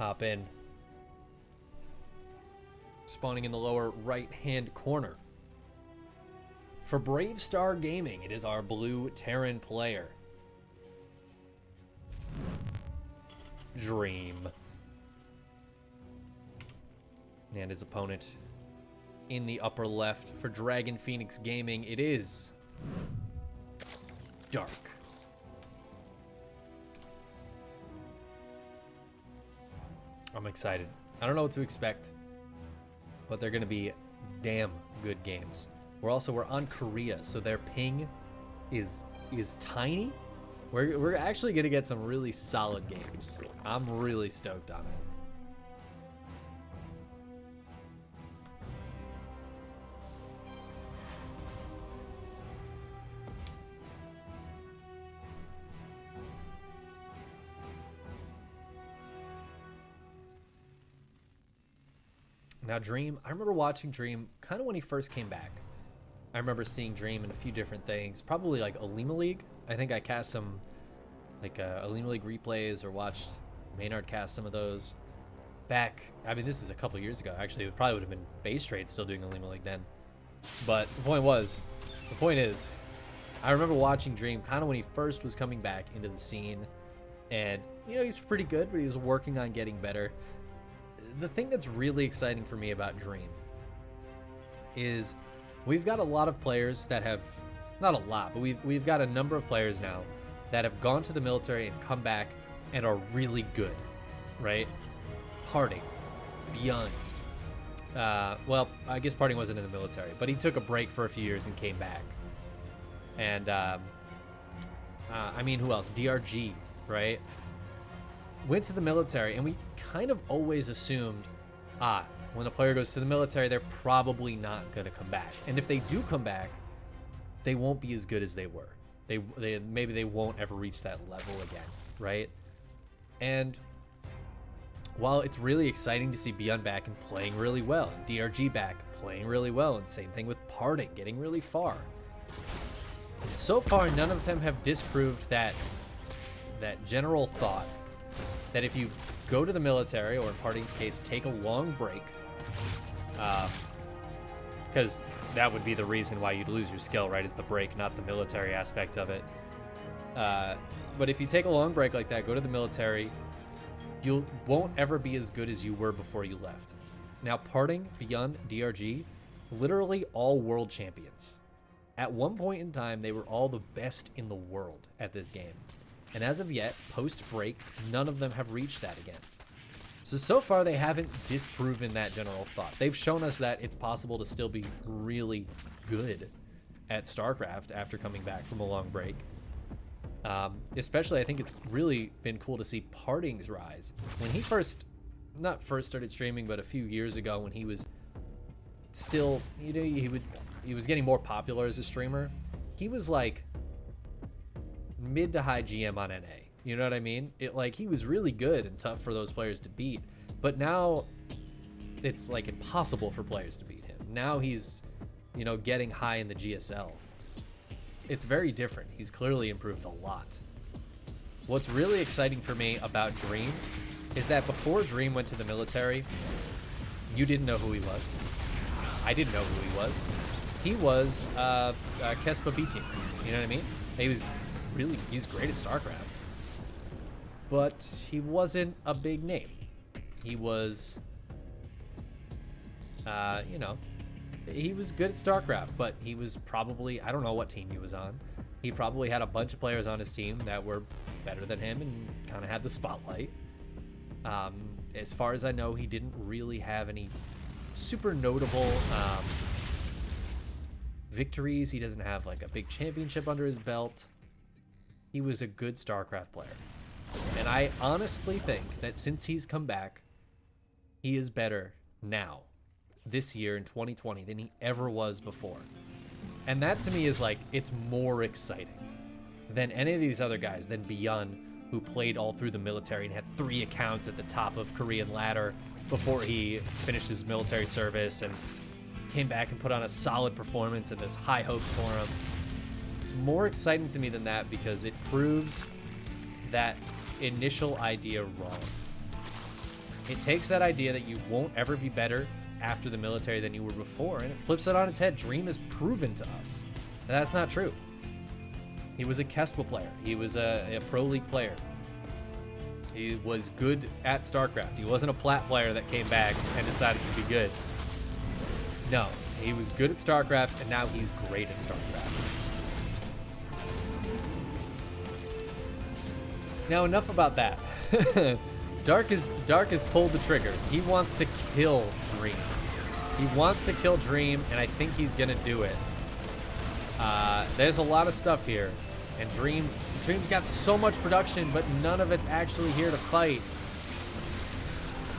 hop in. Spawning in the lower right-hand corner. For Brave Star Gaming, it is our blue Terran player, Dream. And his opponent in the upper left for Dragon Phoenix Gaming, it is Dark. I'm excited. I don't know what to expect, but they're going to be damn good games. We're on Korea, so their ping is tiny. We're actually going to get some really solid games. I'm really stoked on it. Now Dream, I remember watching Dream kind of when he first came back. I remember seeing Dream in a few different things, probably like Alima League. I think I cast some like Alima League replays or watched Maynard cast some of those back. I mean, this is a couple years ago. Actually, it probably would have been base trade still doing Alima League then. But the point is, I remember watching Dream kind of when he first was coming back into the scene, and you know, he was pretty good, but he was working on getting better. The thing that's really exciting for me about Dream is we've got a lot of players that have, not a lot, but we've got a number of players now that have gone to the military and come back and are really good, right? Parting, Beyond. Well, I guess Parting wasn't in the military, but he took a break for a few years and came back. And I mean, who else? DRG, right? Went to the military, and we kind of always assumed, when a player goes to the military, they're probably not going to come back. And if they do come back, they won't be as good as they were. Maybe they won't ever reach that level again, right? And while it's really exciting to see Beyond back and playing really well, and DRG back playing really well, and same thing with Parting, getting really far. So far, none of them have disproved that general thought that if you go to the military, or in Parting's case, take a long break, because that would be the reason why you'd lose your skill, right, is the break, not the military aspect of it. But if you take a long break like that, go to the military, you won't ever be as good as you were before you left. Now, Parting, Beyond, DRG, literally all world champions. At one point in time, they were all the best in the world at this game. And as of yet, post-break, none of them have reached that again. So far, they haven't disproven that general thought. They've shown us that it's possible to still be really good at StarCraft after coming back from a long break. Especially, I think it's really been cool to see Parting's rise. When he not first started streaming, but a few years ago when he was still, you know, he was getting more popular as a streamer. He was like mid to high GM on NA. You know what I mean? He was really good and tough for those players to beat. But now it's like impossible for players to beat him. Now he's, you know, getting high in the GSL. It's very different. He's clearly improved a lot. What's really exciting for me about Dream is that before Dream went to the military, you didn't know who he was. I didn't know who he was. He was Kespa B team. You know what I mean? He's great at StarCraft. But he wasn't a big name. He was, you know, he was good at StarCraft, but he was probably, I don't know what team he was on. He probably had a bunch of players on his team that were better than him and kind of had the spotlight. As far as I know, he didn't really have any super notable victories. He doesn't have like a big championship under his belt. He was a good StarCraft player. And I honestly think that since he's come back, he is better now, this year in 2020, than he ever was before. And that to me is like, it's more exciting than any of these other guys, than Beyond, who played all through the military and had 3 accounts at the top of Korean ladder before he finished his military service and came back and put on a solid performance, and there's high hopes for him. It's more exciting to me than that because it proves that initial idea wrong. It takes that idea that you won't ever be better after the military than you were before, and it flips it on its head. Dream has proven to us that that's not true. He was a Kestrel player. He was a Pro League player. He was good at StarCraft. He wasn't a plat player that came back and decided to be good. No, he was good at StarCraft, and now he's great at StarCraft. Now, enough about that. Dark has pulled the trigger. He wants to kill Dream. He wants to kill Dream, and I think he's gonna do it. There's a lot of stuff here, and Dream's got so much production, but none of it's actually here to fight.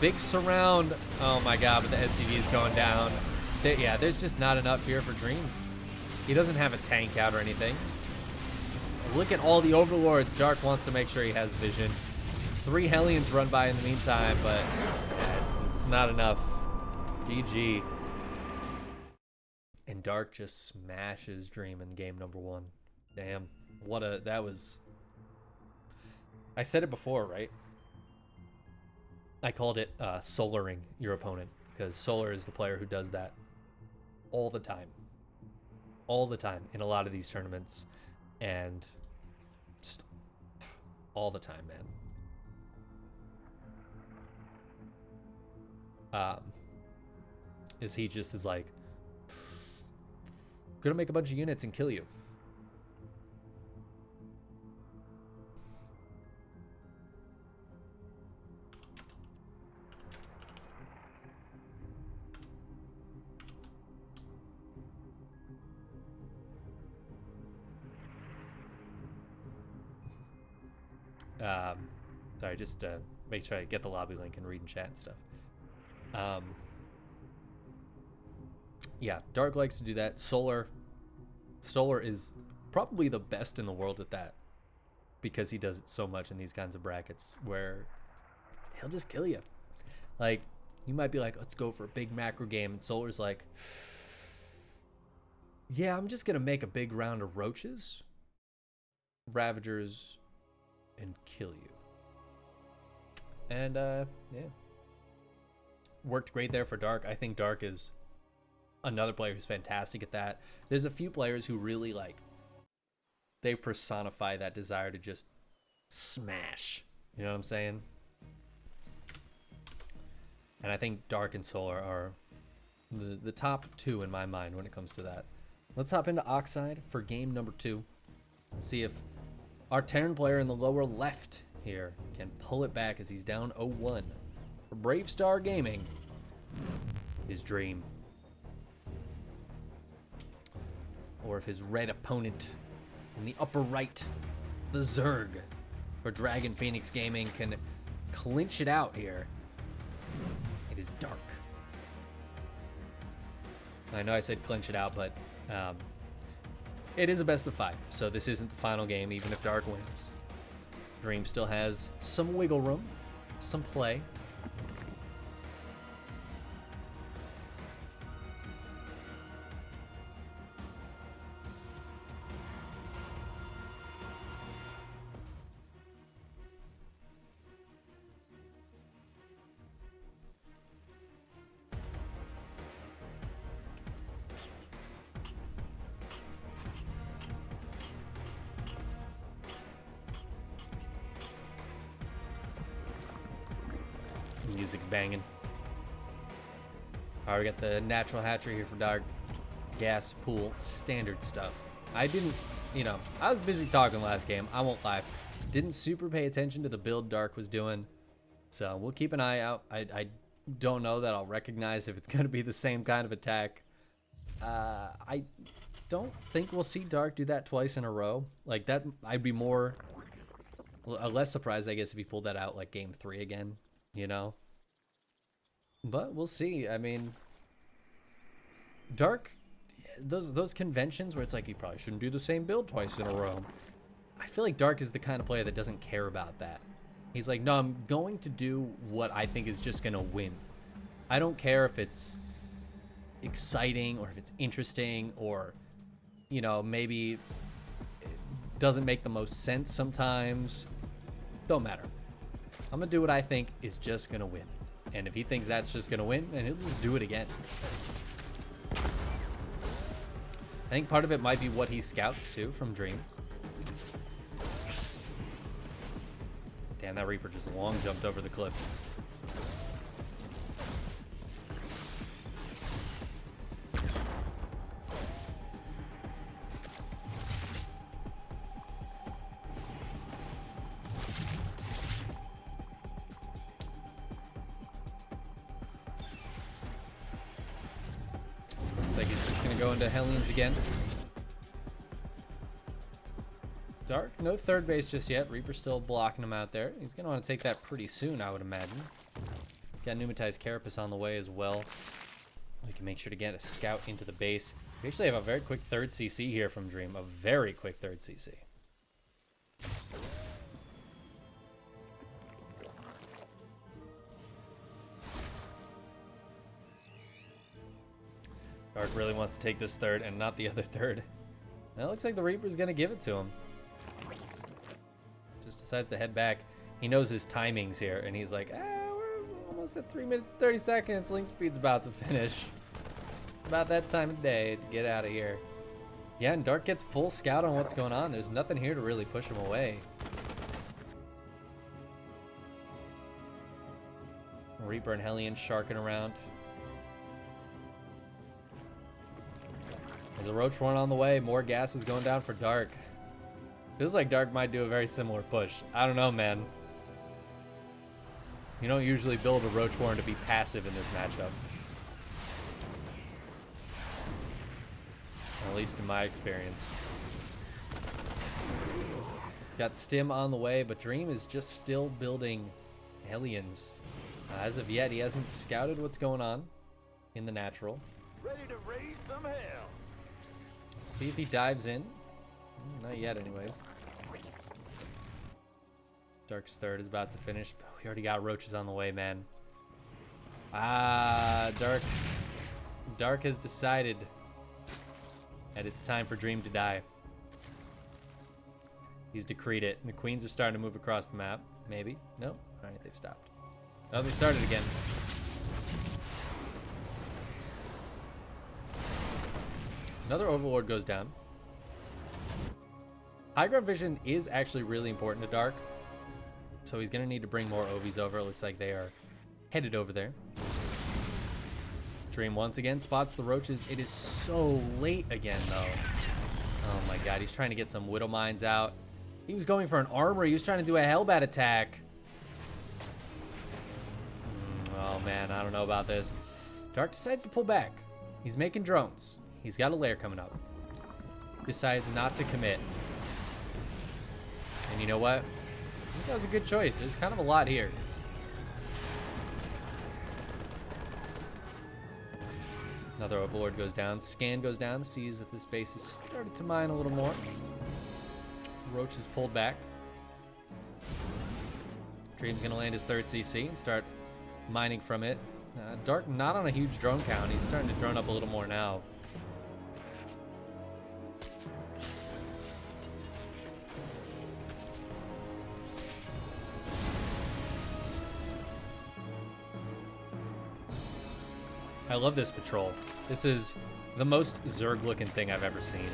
Big surround. Oh my god, but the SCV is going down. Yeah, there's just not enough here for Dream. He doesn't have a tank out or anything. Look at all the overlords. Dark wants to make sure he has vision. 3 Hellions run by in the meantime, but yeah, it's not enough. GG. And Dark just smashes Dream in game number 1. Damn. That was... I said it before, right? I called it solaring your opponent, because Solar is the player who does that all the time. All the time in a lot of these tournaments. And just all the time, man. He just is like, gonna make a bunch of units and kill you. Sorry, just make sure I get the lobby link and read in chat and stuff. Yeah, Dark likes to do that. Solar is probably the best in the world at that, because he does it so much in these kinds of brackets where he'll just kill you. Like, you might be like, let's go for a big macro game, and Solar's like, yeah, I'm just gonna make a big round of roaches, ravagers, and kill you. And yeah, worked great there for Dark. I think Dark is another player who's fantastic at that. There's a few players who really, like, they personify that desire to just smash. You know what I'm saying? And I think Dark and Solar are the top 2 in my mind when it comes to that. Let's hop into Oxide for game number 2. Let's see if our Terran player in the lower left here can pull it back as he's down 0-1. For Brave Star Gaming, his Dream. Or if his red opponent in the upper right, the Zerg, for Dragon Phoenix Gaming, can clinch it out here. It is Dark. I know I said clinch it out, but it is a best of 5, so this isn't the final game, even if Dark wins. Dream still has some wiggle room, some play. Music's banging. Alright, we got the natural hatchery here for Dark. Gas pool, standard stuff. I didn't, I was busy talking last game, I won't lie. Didn't super pay attention to the build Dark was doing. So we'll keep an eye out. I don't know that I'll recognize if it's going to be the same kind of attack. I don't think we'll see Dark do that twice in a row. Like that, I'd be less surprised, I guess, if he pulled that out like game 3 again, But we'll see. I mean, Dark, those conventions where it's like you probably shouldn't do the same build twice in a row. I feel like Dark is the kind of player that doesn't care about that. He's like, no, I'm going to do what I think is just going to win. I don't care if it's exciting or if it's interesting or, maybe it doesn't make the most sense sometimes. Don't matter. I'm going to do what I think is just going to win. And if he thinks that's just gonna win, then he'll just do it again. I think part of it might be what he scouts too from Dream. Damn, that Reaper just long jumped over the cliff. Looks like he's just gonna go into Hellions again. Dark, no third base just yet. Reaper's still blocking him out there. He's gonna want to take that pretty soon, I would imagine. Got Pneumatized Carapace on the way as well. We can make sure to get a scout into the base. We actually have a very quick third CC here from Dream. A very quick third CC. Dark really wants to take this third and not the other third. And it looks like the Reaper's gonna give it to him. Just decides to head back. He knows his timings here, and he's like, we're almost at 3 minutes 30 seconds. Link speed's about to finish. About that time of day to get out of here. Yeah, and Dark gets full scout on what's going on. There's nothing here to really push him away. Reaper and Hellion sharking around. There's a Roach Warren on the way. More gas is going down for Dark. Feels like Dark might do a very similar push. I don't know, man. You don't usually build a Roach Warren to be passive in this matchup. At least in my experience. Got Stim on the way, but Dream is just still building Hellions. As of yet, he hasn't scouted what's going on in the natural. Ready to raise some hell. See if he dives in. Not yet, anyways. Dark's third is about to finish, but we already got Roaches on the way, man. Dark has decided that it's time for Dream to die. He's decreed it. And the Queens are starting to move across the map. Maybe. No? Alright, they've stopped. Oh, they started again. Another Overlord goes down. High ground vision is actually really important to Dark. So he's going to need to bring more Ovies over. It looks like they are headed over there. Dream once again spots the Roaches. It is so late again, though. Oh my god, he's trying to get some Widow Mines out. He was going for an armor. He was trying to do a Hellbat attack. Oh man, I don't know about this. Dark decides to pull back. He's making drones. He's got a lair coming up. Decides not to commit. And you know what? I think that was a good choice. There's kind of a lot here. Another Overlord goes down. Scan goes down. Sees that this base has started to mine a little more. Roach is pulled back. Dream's going to land his third CC and start mining from it. Dark not on a huge drone count. He's starting to drone up a little more now. I love this patrol. This is the most Zerg looking thing I've ever seen.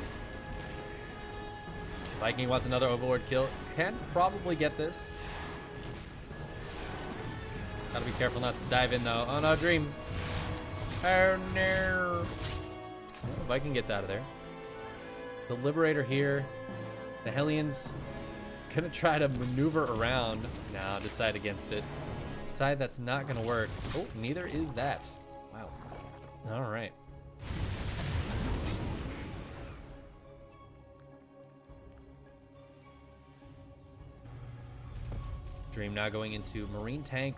Viking wants another Overlord kill. Can probably get this. Gotta be careful not to dive in though. Oh no, Dream. Oh no. Well, Viking gets out of there. The Liberator here. The Hellions gonna try to maneuver around. No, decide against it. Decide that's not gonna work. Oh, neither is that. Wow. All right. Dream now going into Marine Tank.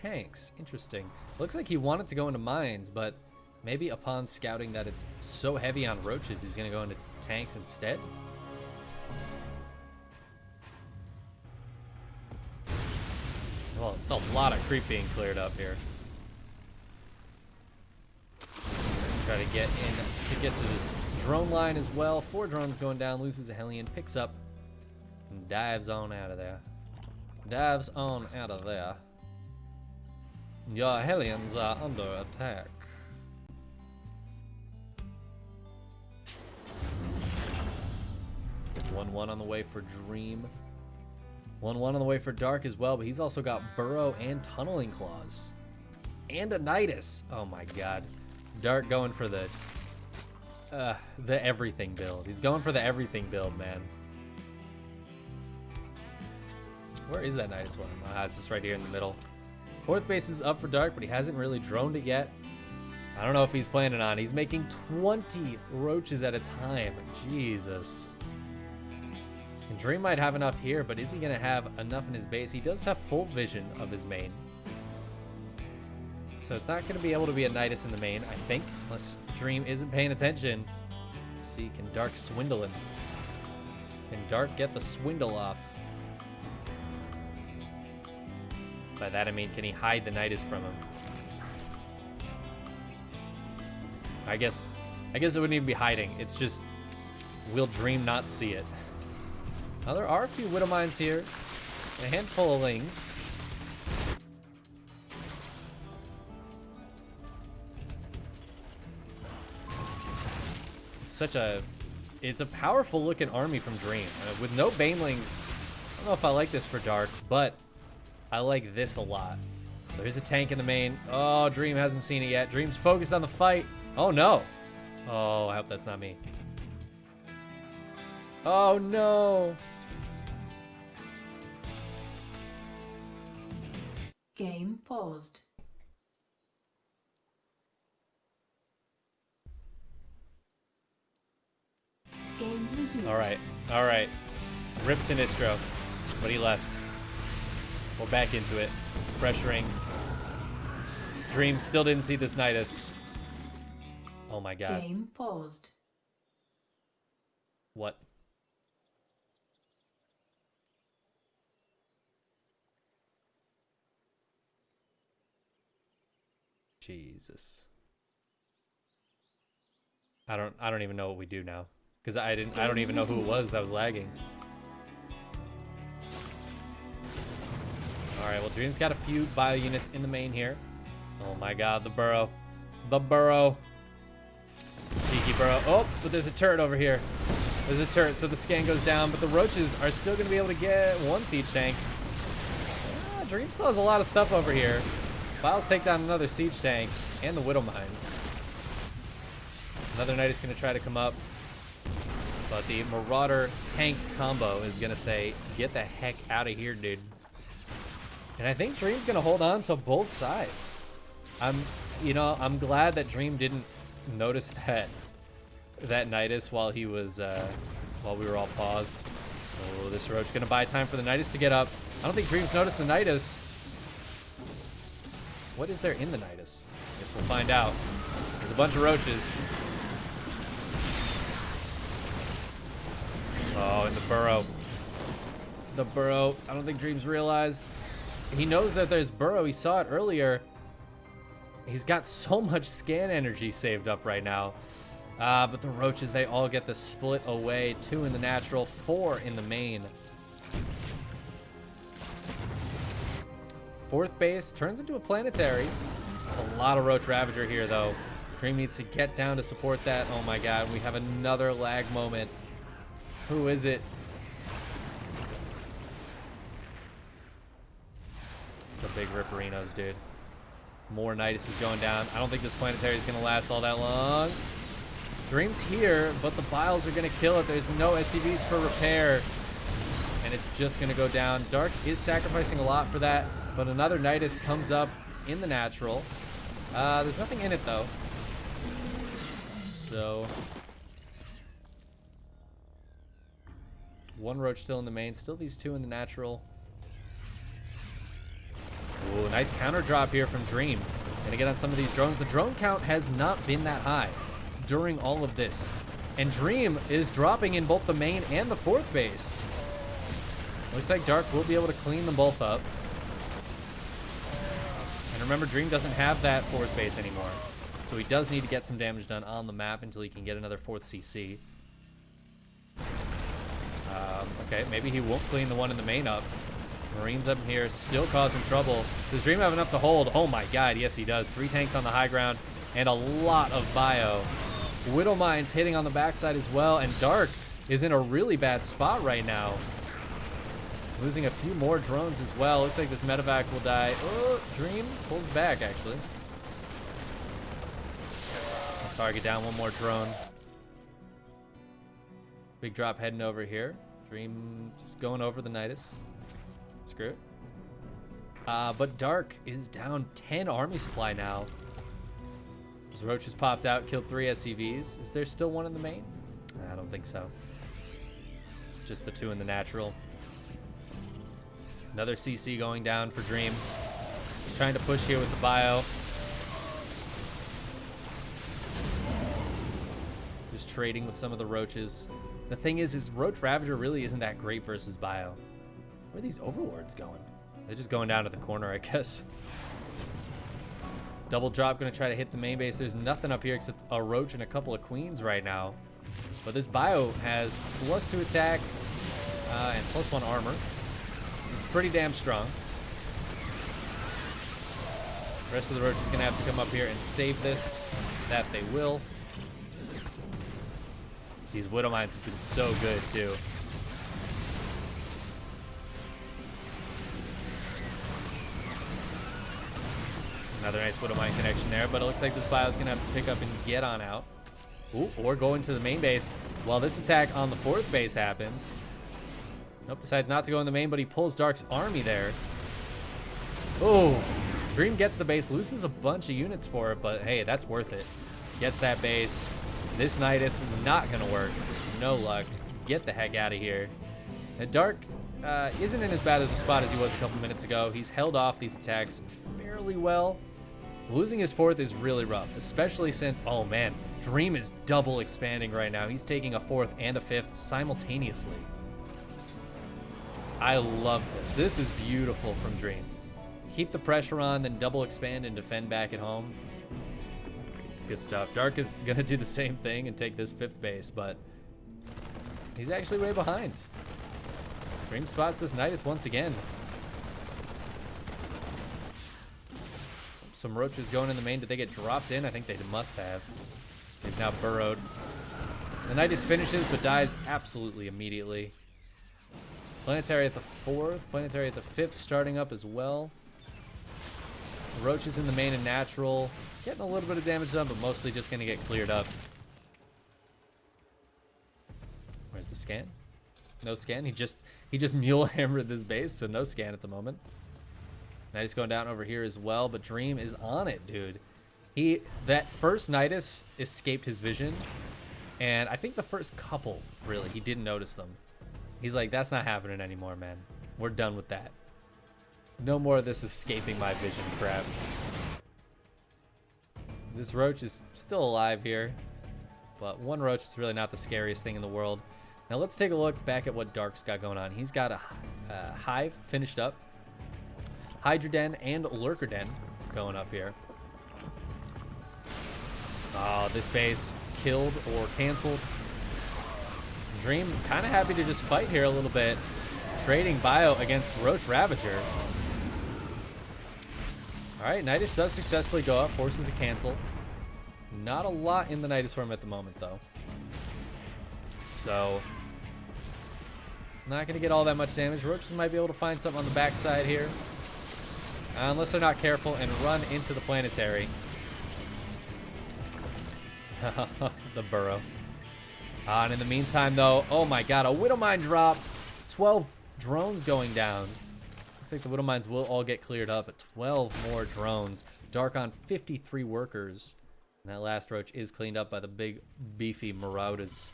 Tanks. Interesting. Looks like he wanted to go into mines, but maybe upon scouting that it's so heavy on Roaches, he's going to go into tanks instead. Well, it's a lot of creep being cleared up here. Try to get in to get to the drone line as well. 4 drones going down, loses a Hellion, picks up and dives on out of there. Dives on out of there. Your Hellions are under attack. It's 1-1 on the way for Dream. 1-1 on the way for Dark as well, but he's also got Burrow and Tunneling Claws. And a Nidus. Oh my god. Dark going for the everything build. He's going for the everything build, man. Where is that Nidus one? Ah, it's just right here in the middle. Fourth base is up for Dark, but he hasn't really droned it yet. I don't know if he's planning on. He's making 20 roaches at a time. Jesus. And Dream might have enough here, but is he going to have enough in his base? He does have full vision of his main. So it's not going to be able to be a Nidus in the main, I think, unless Dream isn't paying attention. Let's see, can Dark swindle him? Can Dark get the swindle off? By that I mean, can he hide the Nidus from him? I guess it wouldn't even be hiding. It's just, will Dream not see it? Now there are a few Widow Mines here. A handful of Lings. It's a powerful looking army from Dream. With no Banelings, I don't know if I like this for Dark, but I like this a lot. There's a tank in the main. Oh, Dream hasn't seen it yet. Dream's focused on the fight. Oh, no. Oh, I hope that's not me. Oh, no. Game paused. Game resumed. All right. Rip Sinistro, but he left. We're back into it. Pressuring. Dream still didn't see this Nidus. Oh my god. Game paused. What? Jesus. I don't even know what we do now. Because I don't even know who it was that was lagging. Alright, well Dream's got a few bio units in the main here. Oh my god, the Burrow. The Burrow. Cheeky Burrow. Oh, but there's a turret over here. There's a turret, so the scan goes down, but the roaches are still going to be able to get one siege tank. Dream still has a lot of stuff over here. Files take down another siege tank and the Widow Mines. Another knight is going to try to come up, but the Marauder tank combo is going to say, get the heck out of here, dude. And I think Dream's going to hold on to both sides. I'm glad that Dream didn't notice that Nidus while he was while we were all paused. Oh, this roach going to buy time for the Nidus to get up. I don't think Dream's noticed the Nidus. What is there in the Nidus? I guess we'll find out. There's a bunch of roaches. Oh, and the Burrow. The Burrow. I don't think Dream's realized. He knows that there's Burrow. He saw it earlier. He's got so much scan energy saved up right now. But the roaches, they all get the split away. 2 in the natural, 4 in the main. Fourth base turns into a planetary. There's a lot of Roach Ravager here, though. Dream needs to get down to support that. Oh my god, we have another lag moment. Who is it? It's a big Ripperinos, dude. More Nidus is going down. I don't think this planetary is going to last all that long. Dream's here, but the Biles are going to kill it. There's no SCVs for repair. And it's just going to go down. Dark is sacrificing a lot for that, but another Nidus comes up in the natural. There's nothing in it, though. So... one Roach still in the main. Still these 2 in the natural. Ooh, nice counter drop here from Dream. Gonna get on some of these drones. The drone count has not been that high during all of this. And Dream is dropping in both the main and the fourth base. Looks like Dark will be able to clean them both up. And remember, Dream doesn't have that fourth base anymore. So he does need to get some damage done on the map until he can get another fourth CC. Okay, maybe he won't clean the one in the main up. Marines up here still causing trouble. Does Dream have enough to hold? Oh my god, yes he does. 3 tanks on the high ground and a lot of bio. Widow Mines hitting on the backside as well, and Dark is in a really bad spot right now. Losing a few more drones as well. Looks like this medevac will die. Oh, Dream pulls back actually. Target down, one more drone. Big drop heading over here. Dream just going over the Nidus. Screw it. But Dark is down 10 army supply now. Those roaches popped out, killed 3 SCVs. Is there still one in the main? I don't think so. Just the 2 in the natural. Another CC going down for Dream. He's trying to push here with the bio. Just trading with some of the roaches. The thing is Roach Ravager really isn't that great versus bio. Where are these overlords going? They're just going down to the corner, I guess. Double drop, gonna try to hit the main base. There's nothing up here except a roach and a couple of queens right now. But this bio has +2 attack and +1 armor. It's pretty damn strong. The rest of the roaches gonna have to come up here and save this. That they will. These Widow Mines have been so good too. Another nice Widow Mine connection there, but it looks like this bio's gonna have to pick up and get on out. Ooh, or go into the main base while this attack on the 4th base happens. Nope, decides not to go in the main, but he pulls Dark's army there. Oh, Dream gets the base, loses a bunch of units for it, but hey, that's worth it. Gets that base. This Nidus is not gonna work. No luck. Get the heck out of here. And Dark isn't in as bad of a spot as he was a couple minutes ago. He's held off these attacks fairly well. Losing his 4th is really rough, especially since, oh man, Dream is double expanding right now. He's taking a 4th and a 5th simultaneously. I love this. This is beautiful from Dream. Keep the pressure on, then double expand and defend back at home. It's good stuff. Dark is gonna do the same thing and take this 5th base, but he's actually way behind. Dream spots this Nidus once again. Some roaches going in the main. Did they get dropped in? I think they must have. They've now burrowed. The Nidus finishes, but dies absolutely immediately. Planetary at the 4th. Planetary at the 5th starting up as well. The roaches in the main and natural. Getting a little bit of damage done, but mostly just going to get cleared up. Where's the scan? No scan. He just mule hammered this base, so no scan at the moment. Nidus going down over here as well, but Dream is on it, dude. That first Nidus escaped his vision, and I think the first couple, really, he didn't notice them. He's like, that's not happening anymore, man. We're done with that. No more of this escaping my vision crap. This roach is still alive here, but one roach is really not the scariest thing in the world. Now let's take a look back at what Dark's got going on. He's got a hive finished up, Hydra Den and Lurker Den going up here. Oh, this base killed or canceled. Dream kind of happy to just fight here a little bit, trading bio against Roach Ravager. All right, Nidus does successfully go up, forces a cancel. Not a lot in the Nidus form at the moment, though. So, not going to get all that much damage. Roaches might be able to find something on the backside here. Unless they're not careful and run into the planetary. The burrow. And in the meantime, though, oh my god, a Widow Mine drop. 12 drones going down. Looks like the Widow Mines will all get cleared up, but 12 more drones. Dark on 53 workers. And that last roach is cleaned up by the big, beefy Marauders.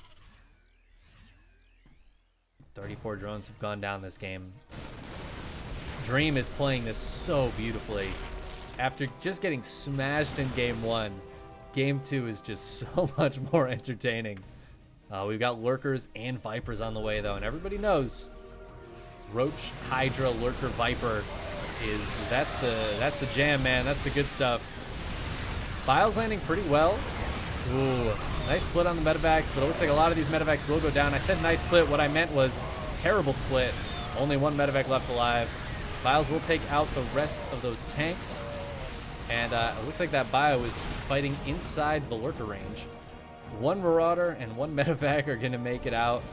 34 drones have gone down this game. Dream is playing this so beautifully. After just getting smashed in game 1, game 2 is just so much more entertaining. We've got Lurkers and Vipers on the way, though, and everybody knows Roach, Hydra, Lurker, Viper that's the jam, man. That's the good stuff. Bile's landing pretty well. Ooh, nice split on the medevacs, but it looks like a lot of these medevacs will go down. I said nice split. What I meant was terrible split. Only one medevac left alive. Files will take out the rest of those tanks. And it looks like that bio is fighting inside the lurker range. One Marauder and one Medevac are going to make it out.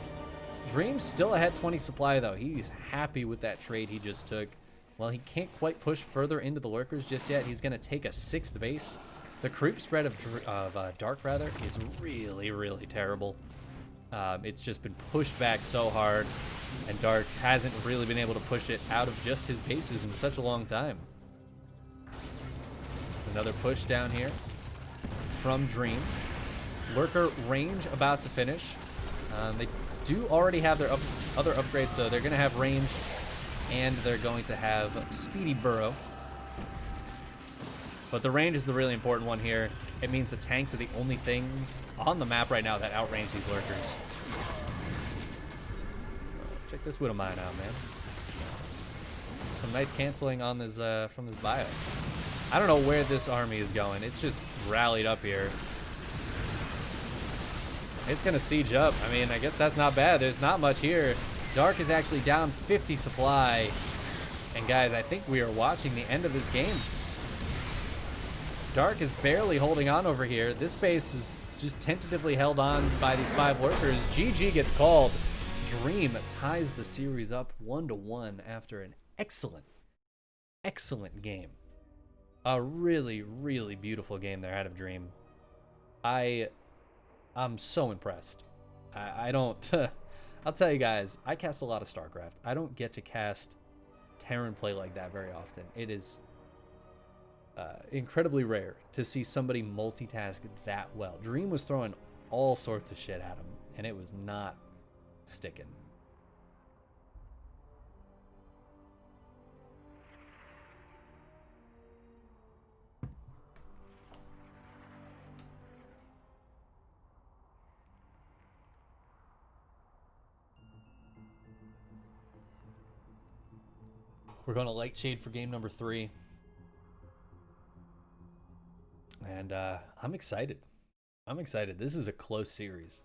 Dream's still ahead 20 supply, though. He's happy with that trade he just took. Well, he can't quite push further into the lurkers just yet. He's going to take a 6th base. The creep spread of Dark, rather, is really, really terrible. It's just been pushed back so hard, and Dark hasn't really been able to push it out of just his bases in such a long time. Another push down here from Dream. Lurker range about to finish. They do already have their other upgrades, so they're going to have range, and they're going to have Speedy Burrow. But the range is the really important one here. It means the tanks are the only things on the map right now that outrange these lurkers. Check this Widowmine out, man. Some nice canceling on this from this bio. I don't know where this army is going. It's just rallied up here. It's going to siege up. I mean, I guess that's not bad. There's not much here. Dark is actually down 50 supply. And guys, I think we are watching the end of this game. Dark is barely holding on over here. This base is just tentatively held on by these 5 lurkers. GG gets called. Dream ties the series up 1-1 after an excellent, excellent game. A really, really beautiful game there out of Dream. I'm so impressed. I don't... I'll tell you guys, I cast a lot of StarCraft. I don't get to cast Terran play like that very often. It is incredibly rare to see somebody multitask that well. Dream was throwing all sorts of shit at him, and it was not sticking. We're going to Light Shade for game number 3. And I'm excited. I'm excited. This is a close series.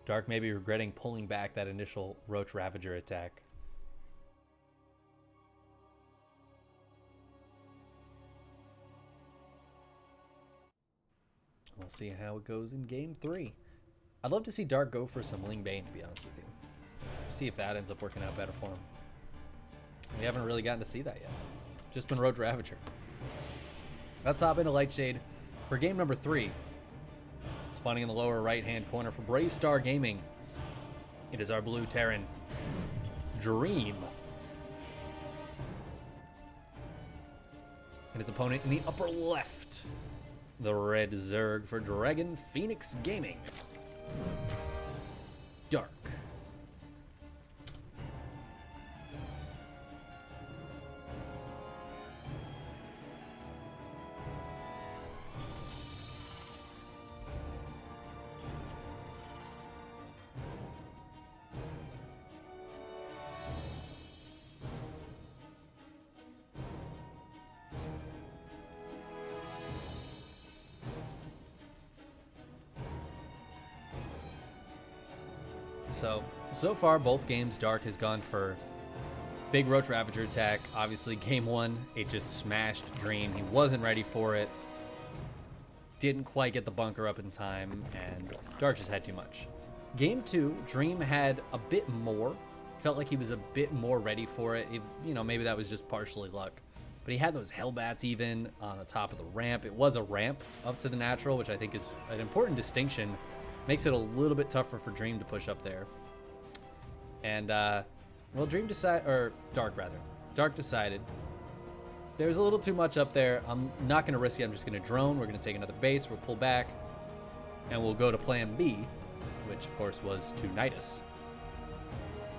Dark may be regretting pulling back that initial Roach Ravager attack. We'll see how it goes in game 3. I'd love to see Dark go for some Ling Bane, to be honest with you. See if that ends up working out better for him. We haven't really gotten to see that yet. Just been Roach Ravager. Let's hop into Light Shade for game number 3. Spawning in the lower right-hand corner for Brave Star Gaming. It is our blue Terran, Dream. And his opponent in the upper left, the red Zerg for Dragon Phoenix Gaming. Dark. So far, both games, Dark has gone for big Roach Ravager attack. Obviously, game 1, it just smashed Dream. He wasn't ready for it. Didn't quite get the bunker up in time, and Dark just had too much. Game 2, Dream had a bit more. Felt like he was a bit more ready for it. You know, maybe that was just partially luck. But he had those Hellbats even on the top of the ramp. It was a ramp up to the natural, which I think is an important distinction. Makes it a little bit tougher for Dream to push up there. And, well, Dark decided there's a little too much up there. I'm not going to risk it. I'm just going to drone. We're going to take another base. We'll pull back. And we'll go to plan B, which, of course, was to Nidus.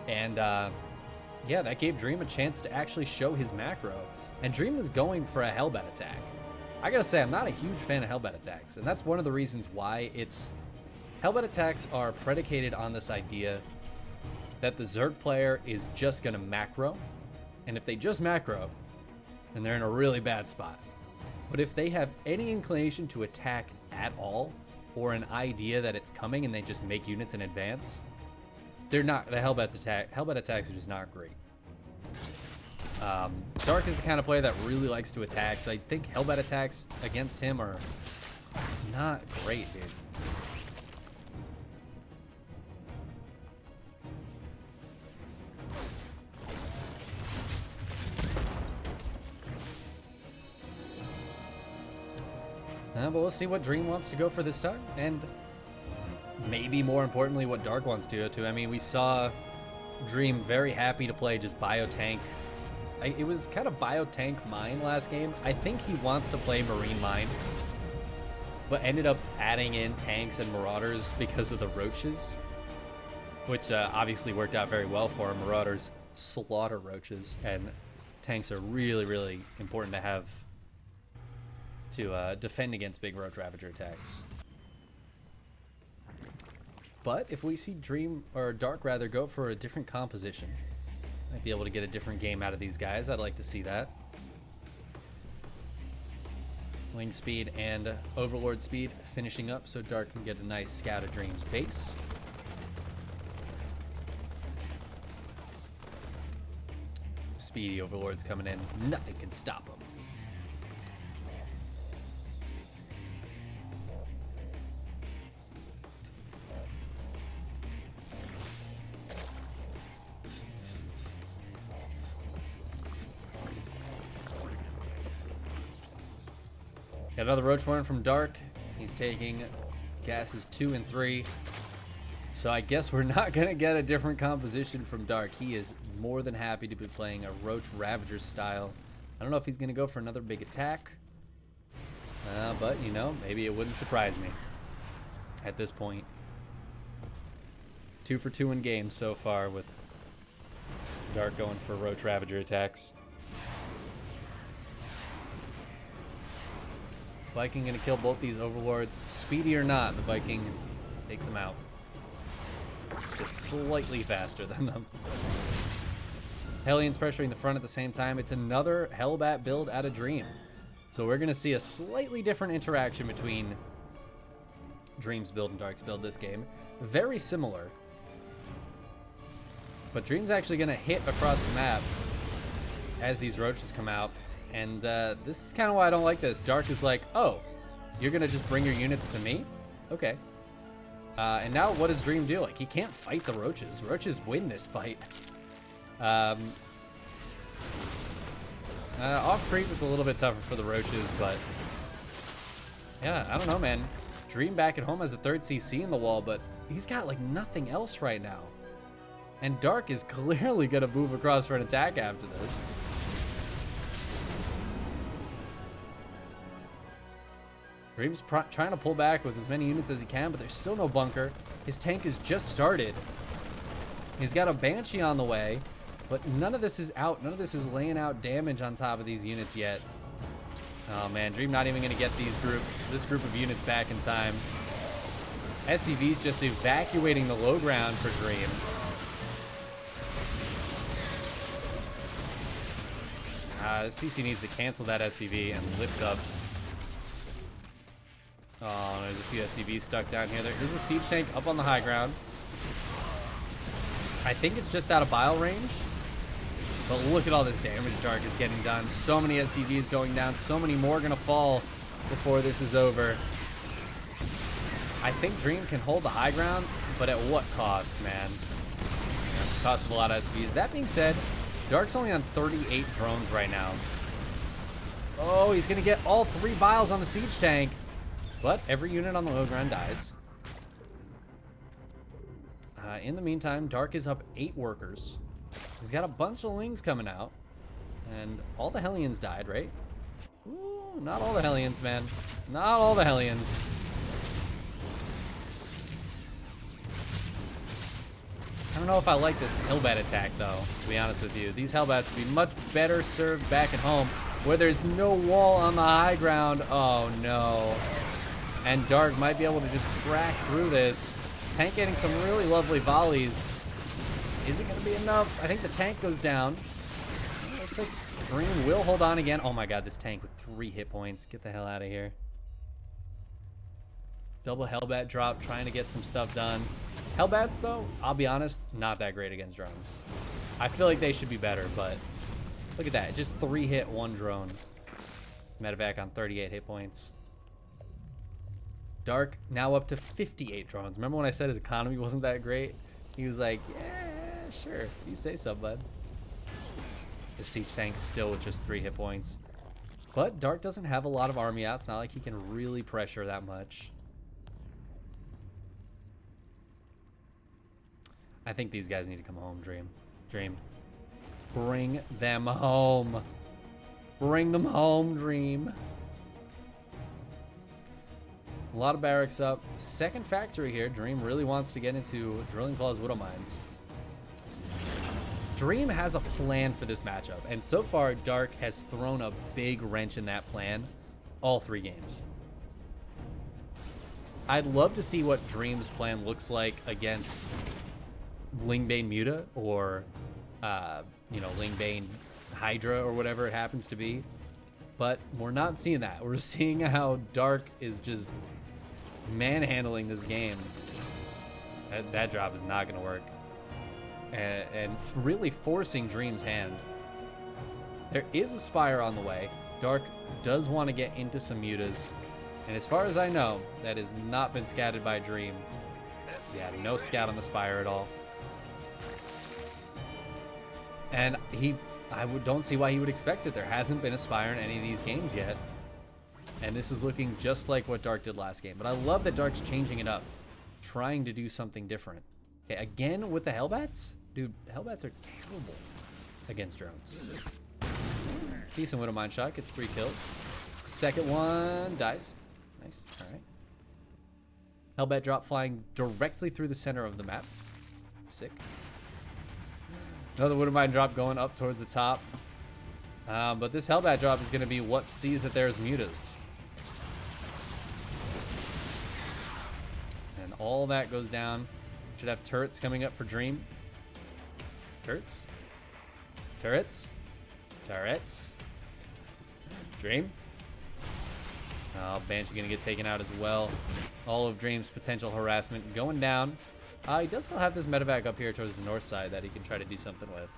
And, yeah, that gave Dream a chance to actually show his macro. And Dream was going for a Hellbat attack. I got to say, I'm not a huge fan of Hellbat attacks. And that's one of the reasons why Hellbat attacks are predicated on this idea that the Zerg player is just going to macro. And if they just macro, then they're in a really bad spot. But if they have any inclination to attack at all, or an idea that it's coming and they just make units in advance, they're not, the Hellbat attacks are just not great. Dark is the kind of player that really likes to attack, so I think Hellbat attacks against him are not great, dude. But we'll see what Dream wants to go for this time, and maybe more importantly, what Dark wants to go to. I mean, we saw Dream very happy to play just Biotank. It was kind of Biotank Mine last game. I think he wants to play Marine Mine, but ended up adding in tanks and Marauders because of the Roaches, which obviously worked out very well for him. Marauders slaughter Roaches, and tanks are really, really important to have to defend against big Roach Ravager attacks. But if we see Dream, or Dark rather, go for a different composition, might be able to get a different game out of these guys. I'd like to see that. Wing speed and Overlord speed finishing up so Dark can get a nice scout of Dream's base. Speedy Overlord's coming in. Nothing can stop him. Got another Roach Warren from Dark. He's taking gases 2 and 3. So I guess we're not going to get a different composition from Dark. He is more than happy to be playing a Roach Ravager style. I don't know if he's going to go for another big attack. But, you know, maybe it wouldn't surprise me at this point. 2 for 2 in games so far with Dark going for Roach Ravager attacks. Viking gonna kill both these Overlords. Speedy or not, the Viking takes them out. It's just slightly faster than them. Hellions pressuring the front at the same time. It's another Hellbat build out of Dream. So we're gonna see a slightly different interaction between Dream's build and Dark's build this game. Very similar. But Dream's actually gonna hit across the map as these Roaches come out. And this is kind of why I don't like this. Dark is like, oh, you're going to just bring your units to me? Okay. And now what does Dream do? Like, he can't fight the Roaches. Roaches win this fight. Off creep is a little bit tougher for the Roaches, but yeah, I don't know, man. Dream back at home has a 3rd CC in the wall, but he's got like nothing else right now. And Dark is clearly going to move across for an attack after this. Dream's trying to pull back with as many units as he can, but there's still no bunker. His tank has just started. He's got a Banshee on the way, but none of this is out. None of this is laying out damage on top of these units yet. Oh man, Dream not even going to get this group of units back in time. SCV's just evacuating the low ground for Dream. CC needs to cancel that SCV and lift up. Oh, there's a few SCVs stuck down here. There is a siege tank up on the high ground. I think it's just out of bile range. But look at all this damage Dark is getting done. So many SCVs going down. So many more going to fall before this is over. I think Dream can hold the high ground, but at what cost, man? Cost of a lot of SCVs. That being said, Dark's only on 38 drones right now. Oh, he's going to get all 3 biles on the siege tank. But every unit on the low ground dies. In the meantime, Dark is up 8 workers. He's got a bunch of Lings coming out. And all the Hellions died, right? Ooh, not all the Hellions, man. Not all the Hellions. I don't know if I like this Hellbat attack, though, to be honest with you. These Hellbats would be much better served back at home, where there's no wall on the high ground. Oh, no. And Dark might be able to just crack through this. Tank getting some really lovely volleys. Is it going to be enough? I think the tank goes down. Looks like Dream will hold on again. Oh my god, this tank with 3 hit points. Get the hell out of here. Double Hellbat drop, trying to get some stuff done. Hellbats, though, I'll be honest, not that great against drones. I feel like they should be better, but look at that. Just 3 hit, 1 drone. Medevac on 38 hit points. Dark now up to 58 drones. Remember when I said his economy wasn't that great? He was like, yeah, sure. You say so, bud. The siege tank's still with just 3 hit points. But Dark doesn't have a lot of army out. It's not like he can really pressure that much. I think these guys need to come home, Dream. Dream. Bring them home. Bring them home, Dream. A lot of barracks up. Second factory here. Dream really wants to get into Drilling Claw's Widow Mines. Dream has a plan for this matchup, and so far Dark has thrown a big wrench in that plan all 3 games. I'd love to see what Dream's plan looks like against Lingbane Muta or Lingbane Hydra or whatever it happens to be, but we're not seeing that. We're seeing how Dark is just manhandling this game. That drop is not going to work. And really forcing Dream's hand. There is a Spire on the way. Dark does want to get into some mutas. And as far as I know, that has not been scatted by Dream. Yeah, no scout on the Spire at all. And don't see why he would expect it. There hasn't been a Spire in any of these games yet. And this is looking just like what Dark did last game. But I love that Dark's changing it up. Trying to do something different. Okay, again with the Hellbats? Dude, the Hellbats are terrible against drones. Decent Widow Mine shot, gets 3 kills. Second one dies. Nice, all right. Hellbat drop flying directly through the center of the map. Sick. Another Widow Mine drop going up towards the top. But this Hellbat drop is going to be what sees that there's mutas. And all that goes down. Should have turrets coming up for Dream. Turrets? Turrets? Turrets? Dream? Oh, Banshee gonna get taken out as well. All of Dream's potential harassment going down. He does still have this medevac up here towards the north side that he can try to do something with.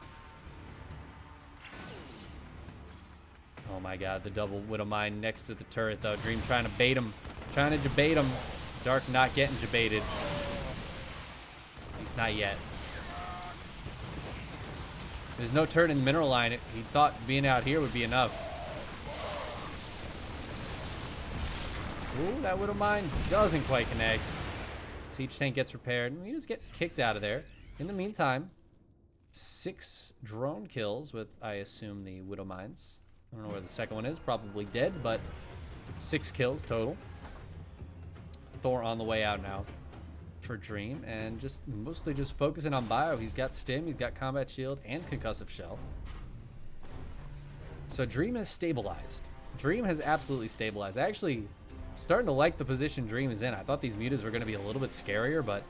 Oh my god, the double Widow Mine next to the turret though. Dream trying to bait him. Trying to debate him. Dark not getting debated. He's not yet. There's no turret in the mineral line. He thought being out here would be enough. Ooh, that Widow Mine doesn't quite connect. Siege tank gets repaired, and we just get kicked out of there. In the meantime, 6 drone kills with, I assume, the Widow Mines. I don't know where the second one is. Probably dead, but 6 kills total. Thor on the way out now for Dream, and just mostly just focusing on bio. He's got stim, he's got combat shield and concussive shell. So Dream has stabilized. Dream has absolutely stabilized. Actually starting to like the position Dream is in. I thought these mutas were going to be a little bit scarier, but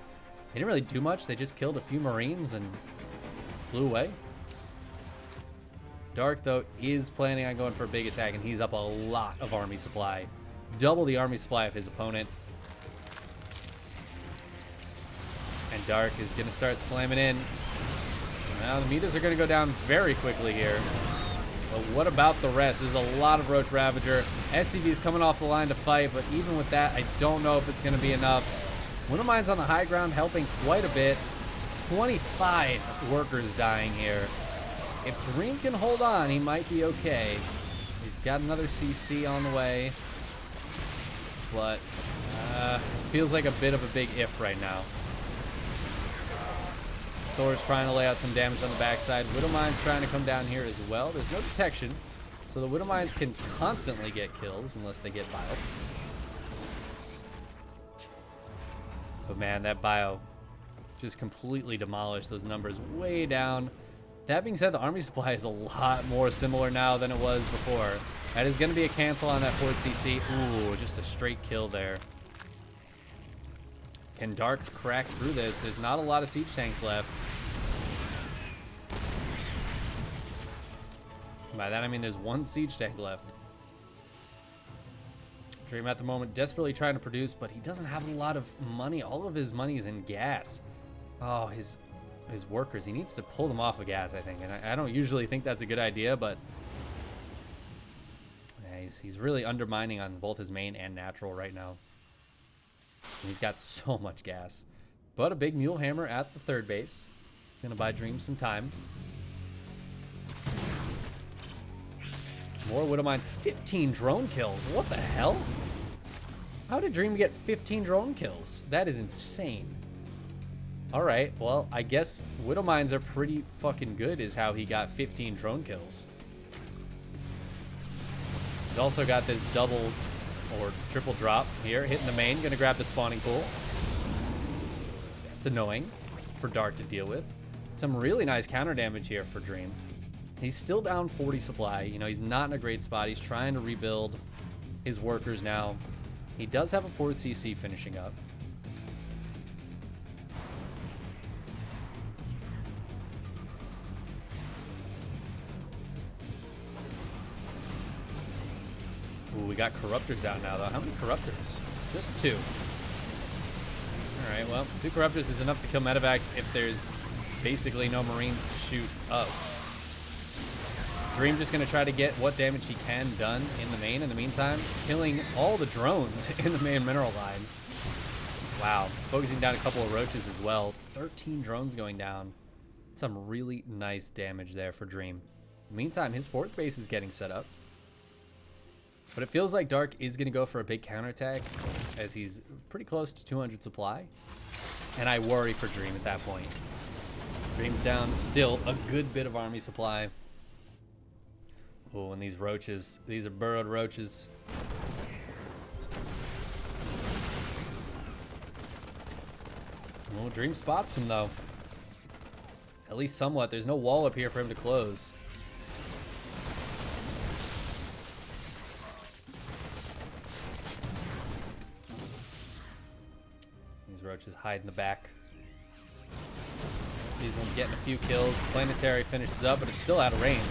they didn't really do much. They just killed a few Marines and flew away. Dark, though, is planning on going for a big attack, and he's up a lot of army supply. Double the army supply of his opponent. And Dark is going to start slamming in. Now the mutas are going to go down very quickly here. But what about the rest? There's a lot of Roach Ravager. SCV is coming off the line to fight, but even with that, I don't know if it's going to be enough. Widow Mine's on the high ground, helping quite a bit. 25 workers dying here. If Dream can hold on, he might be okay. He's got another CC on the way. But feels like a bit of a big if right now. Thor's trying to lay out some damage on the backside. Widow Mine's trying to come down here as well. There's no detection, so the Widow Mines can constantly get kills unless they get bio. But man, that bio just completely demolished those numbers way down. That being said, the army supply is a lot more similar now than it was before. That is going to be a cancel on that 4th CC. Ooh, just a straight kill there. Can Dark crack through this? There's not a lot of siege tanks left. By that I mean there's 1 siege tank left. Dream at the moment desperately trying to produce, but he doesn't have a lot of money. All of his money is in gas. Oh, his workers. He needs to pull them off of gas, I think. And I don't usually think that's a good idea, but yeah, he's really undermining on both his main and natural right now. And he's got so much gas. But a big mule hammer at the third base. Gonna buy Dream some time. More Widow Mines. 15 drone kills. What the hell? How did Dream get 15 drone kills? That is insane. Alright, well, I guess Widow Mines are pretty fucking good is how he got 15 drone kills. He's also got this double or triple drop here, hitting the main, gonna grab the spawning pool. That's annoying for Dark to deal with. Some really nice counter damage here for Dream. He's still down 40 supply. You know, he's not in a great spot. He's trying to rebuild his workers now. He does have a 4th CC finishing up. Ooh, we got Corruptors out now, though. How many Corruptors? Just 2. All right, well, 2 Corruptors is enough to kill Medivacs if there's basically no Marines to shoot up. Dream just going to try to get what damage he can done in the main in the meantime, killing all the drones in the main mineral line. Wow, focusing down a couple of roaches as well. 13 drones going down. Some really nice damage there for Dream. Meantime, his 4th base is getting set up. But it feels like Dark is going to go for a big counterattack as he's pretty close to 200 supply. And I worry for Dream at that point. Dream's down still a good bit of army supply. Oh, and these roaches. These are burrowed roaches. Oh, Dream spots them, though. At least somewhat. There's no wall up here for him to close. These roaches hide in the back. These ones getting a few kills. The planetary finishes up, but it's still out of range.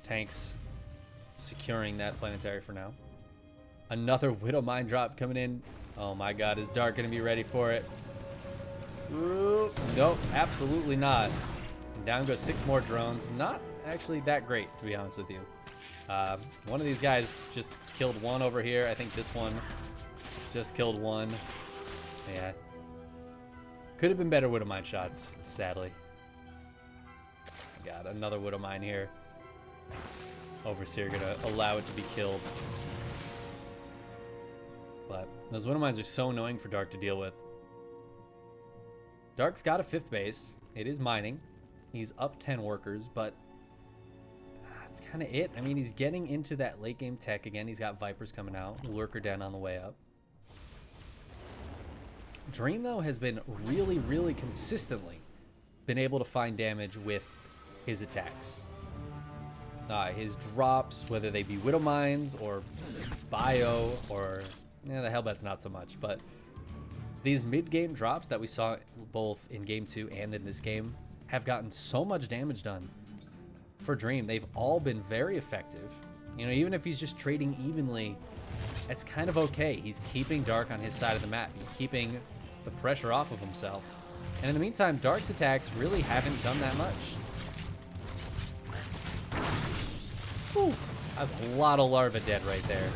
Tanks securing that planetary for now. Another Widow Mine drop coming in. Oh my god, is Dark going to be ready for it? Ooh, nope, absolutely not. And down goes 6 more drones. Not actually that great, to be honest with you. One of these guys just killed one over here. I think this one just killed one. Yeah. Could have been better Widow Mine shots, sadly. God, another Widow Mine here. Overseer gonna allow it to be killed. But those Widow Mines are so annoying for Dark to deal with. Dark's got a 5th base. It is mining. He's up 10 workers, but that's kind of it. I mean, he's getting into that late game tech again. He's got Vipers coming out. Lurker Den on the way up. Dream, though, has been really, really consistently been able to find damage with his attacks. His drops, whether they be Widow Mines or Bio or... the Hellbet's not so much, but these mid-game drops that we saw both in Game 2 and in this game have gotten so much damage done for Dream. They've all been very effective. You know, even if he's just trading evenly, it's kind of okay. He's keeping Dark on his side of the map. He's keeping the pressure off of himself. And in the meantime, Dark's attacks really haven't done that much. Whew, that's a lot of larva dead right there.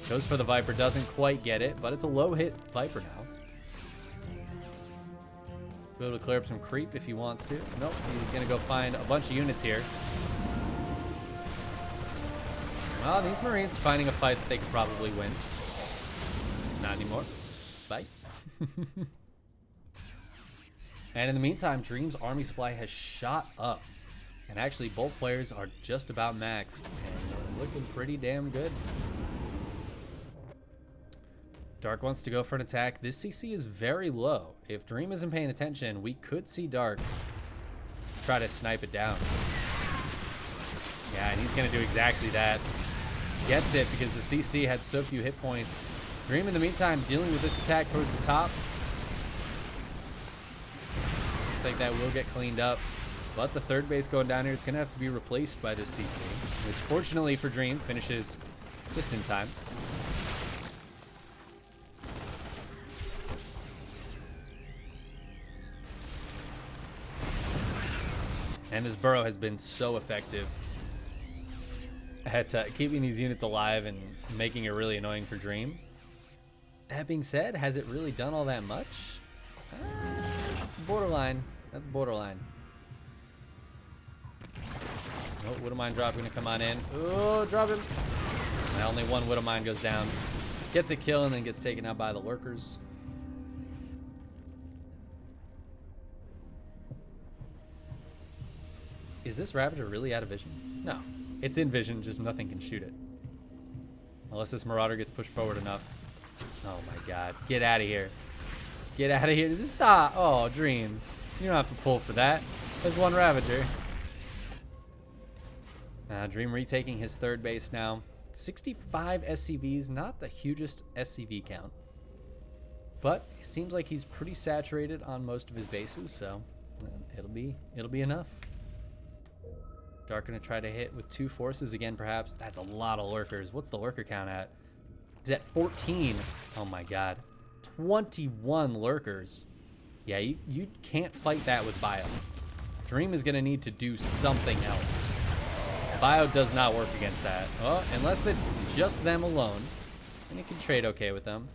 Goes for the Viper, doesn't quite get it, but it's a low hit Viper now. Be able to clear up some creep if he wants to. Nope, he's gonna go find a bunch of units here. Well, these Marines finding a fight that they could probably win. Not anymore. Bye. And in the meantime, Dream's army supply has shot up. And actually, both players are just about maxed and looking pretty damn good. Dark wants to go for an attack. This CC is very low. If Dream isn't paying attention, we could see Dark try to snipe it down. Yeah, and he's going to do exactly that. Gets it because the CC had so few hit points. Dream, in the meantime, dealing with this attack towards the top. Looks like that will get cleaned up. But the 3rd base going down here, it's going to have to be replaced by this CC, which fortunately for Dream finishes just in time. And this burrow has been so effective at keeping these units alive and making it really annoying for Dream. That being said, has it really done all that much? It's borderline. That's borderline. Oh, Widowmine drop gonna come on in. Oh, drop him. Now only one Widowmine goes down. Gets a kill and then gets taken out by the lurkers. Is this Ravager really out of vision? No. It's in vision, just nothing can shoot it. Unless this Marauder gets pushed forward enough. Oh my god. Get out of here. Get out of here. Just stop. Oh, Dream. You don't have to pull for that. There's one Ravager. Dream retaking his third base now. 65 SCVs, not the hugest SCV count. But it seems like he's pretty saturated on most of his bases, so it'll be enough. Dark gonna try to hit with 2 forces again, perhaps. That's a lot of lurkers. What's the lurker count at? He's at 14. Oh my god. 21 lurkers. Yeah, you can't fight that with Bio. Dream is gonna need to do something else. Bio does not work against that. Oh, unless it's just them alone. And you can trade okay with them.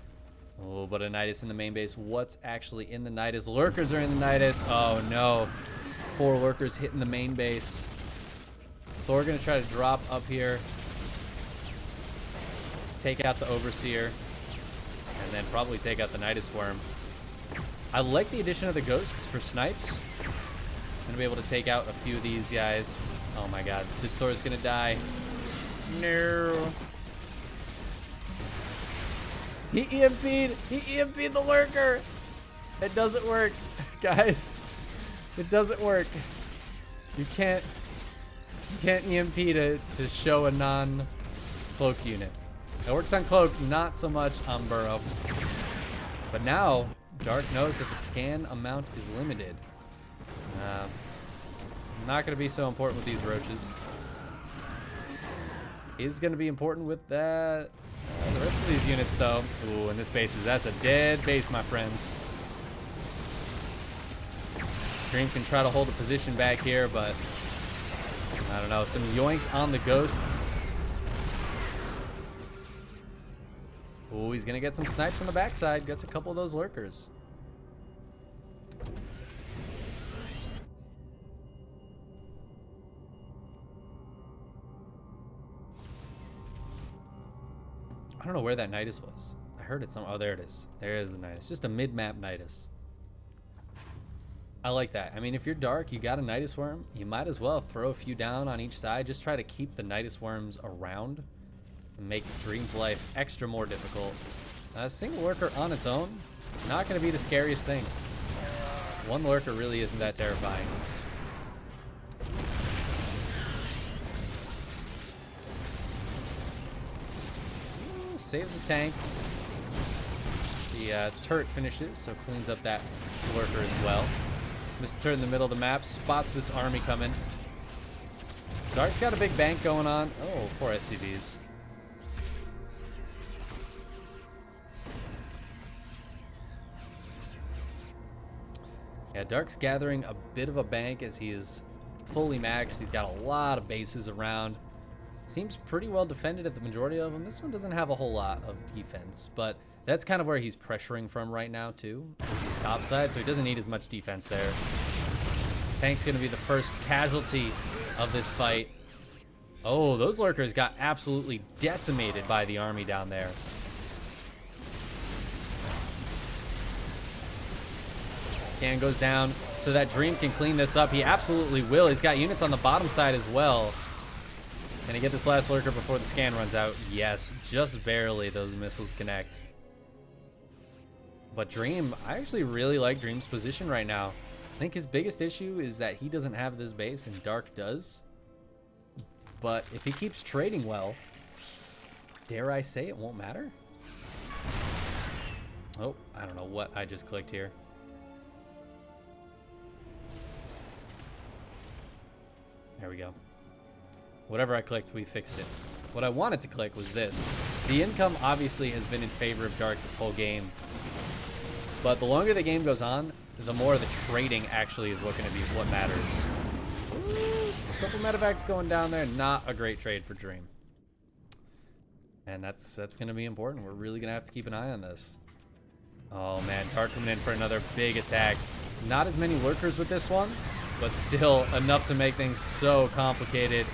Oh, but a Nidus in the main base. What's actually in the Nidus? Lurkers are in the Nidus. Oh no. 4 lurkers hitting the main base. Thor gonna try to drop up here. Take out the Overseer. And then probably take out the Nidus Worm. I like the addition of the ghosts for snipes. Gonna be able to take out a few of these guys. Oh my god, this Thor is gonna die. No. He EMP'd the lurker. It doesn't work, guys. It doesn't work. You can't EMP to show a non-cloak unit. It works on cloak, not so much on burrow. But now Dark knows that the scan amount is limited. Not going to be so important with these roaches. Is going to be important with that. The rest of these units, though. Ooh, and this base that's a dead base, my friends. Dream can try to hold a position back here, but I don't know. Some yoinks on the ghosts. Ooh, he's going to get some snipes on the backside. Gets a couple of those lurkers. I don't know where that Nidus was. I heard it somewhere. Oh, there it is. There is the Nidus. Just a mid-map Nidus. I like that. I mean, if you're Dark, you got a Nidus Worm, you might as well throw a few down on each side. Just try to keep the Nidus Worms around and make Dream's life extra more difficult. A single lurker on its own, not going to be the scariest thing. One lurker really isn't that terrifying. Saves the tank. The turret finishes, so cleans up that lurker as well. Mr. Turret in the middle of the map, spots this army coming. Dark's got a big bank going on. Oh, poor SCVs. Yeah, Dark's gathering a bit of a bank as he is fully maxed. He's got a lot of bases around. Seems pretty well defended at the majority of them. This one doesn't have a whole lot of defense, but that's kind of where he's pressuring from right now too, with his top side, so he doesn't need as much defense there. Tank's gonna be the first casualty of this fight. Oh, those lurkers got absolutely decimated by the army down there. Scan goes down so that Dream can clean this up. He absolutely will. He's got units on the bottom side as well. Can he get this last lurker before the scan runs out? Yes, just barely those missiles connect. But Dream, I actually really like Dream's position right now. I think his biggest issue is that he doesn't have this base and Dark does. But if he keeps trading well, dare I say it won't matter? Oh, I don't know what I just clicked here. There we go. Whatever I clicked, we fixed it. What I wanted to click was this. The income obviously has been in favor of Dark this whole game. But the longer the game goes on, the more the trading actually is what matters. A couple medevacs going down there. Not a great trade for Dream. And that's going to be important. We're really going to have to keep an eye on this. Oh, man. Dark coming in for another big attack. Not as many lurkers with this one, but still enough to make things so complicated.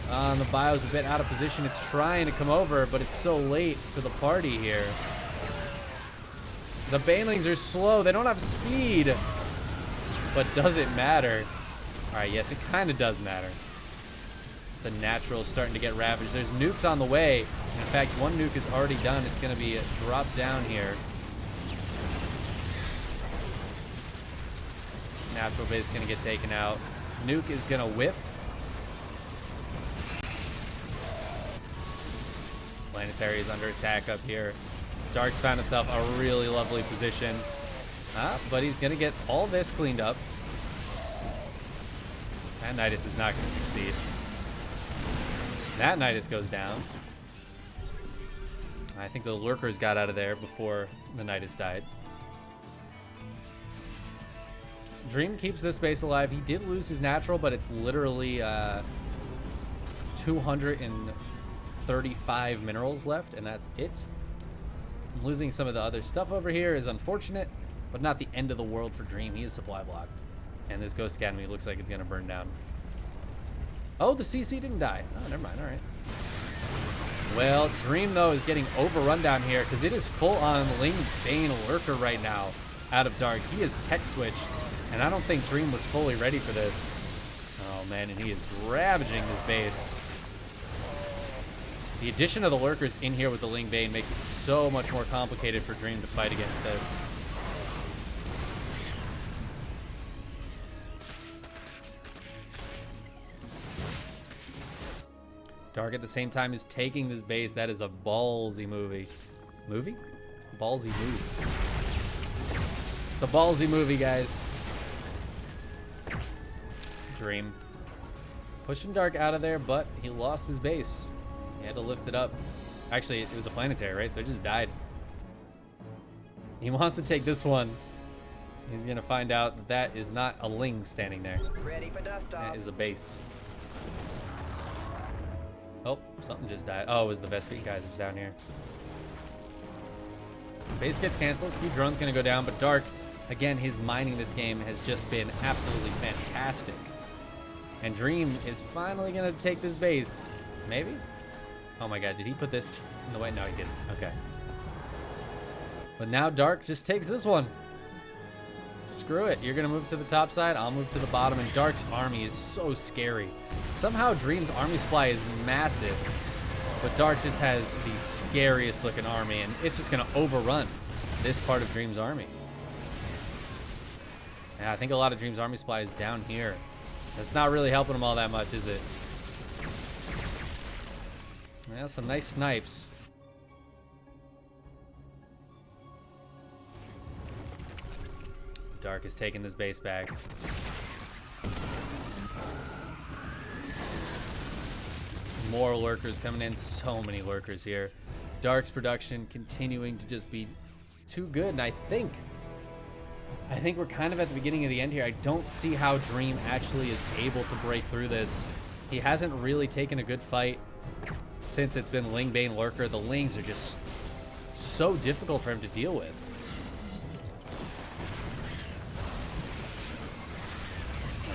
The bio's a bit out of position. It's trying to come over, but it's so late to the party here. The banelings are slow. They don't have speed. But does it matter? All right, yes, it kind of does matter. The natural is starting to get ravaged. There's nukes on the way. In fact, one nuke is already done. It's going to be dropped down here. Natural base is going to get taken out. Nuke is going to whiff. Planetary is under attack up here. Dark's found himself a really lovely position. But he's going to get all this cleaned up. That Nidus is not going to succeed. That Nidus goes down. I think the lurkers got out of there before the Nidus died. Dream keeps this base alive. He did lose his natural, but it's literally 235 minerals left, and that's it. Losing some of the other stuff over here is unfortunate, but not the end of the world for Dream. He is supply blocked. And this Ghost Academy looks like it's going to burn down. Oh, the CC didn't die. Oh, never mind. All right. Well, Dream, though, is getting overrun down here because it is full-on Ling Bane Lurker right now out of Dark. He is tech switched, and I don't think Dream was fully ready for this. Oh, man, and he is ravaging this base. The addition of the lurkers in here with the Ling Bane makes it so much more complicated for Dream to fight against this. Dark at the same time is taking this base. That is a ballsy movie. Movie? Ballsy movie. It's a ballsy movie, guys. Dream. Pushing Dark out of there, but he lost his base. He had to lift it up. Actually, it was a planetary, right? So it just died. He wants to take this one. He's going to find out that that is not a Ling standing there. Ready for dust off. That is a base. Oh, something just died. Oh, it was the Vespine Geysers down here. Base gets canceled. A few drones going to go down, but Dark, again, his mining this game has just been absolutely fantastic. And Dream is finally going to take this base. Maybe? Oh my god, did he put this in the way? No, he didn't. Okay. But now Dark just takes this one. Screw it. You're going to move to the top side. I'll move to the bottom. And Dark's army is so scary. Somehow Dream's army supply is massive. But Dark just has the scariest looking army. And it's just going to overrun this part of Dream's army. Yeah, I think a lot of Dream's army supply is down here. That's not really helping him all that much, is it? Yeah, some nice snipes. Dark is taking this base back. More lurkers coming in. So many lurkers here. Dark's production continuing to just be too good. And I think we're kind of at the beginning of the end here. I don't see how Dream actually is able to break through this. He hasn't really taken a good fight since it's been Ling Bane Lurker. The Lings are just so difficult for him to deal with.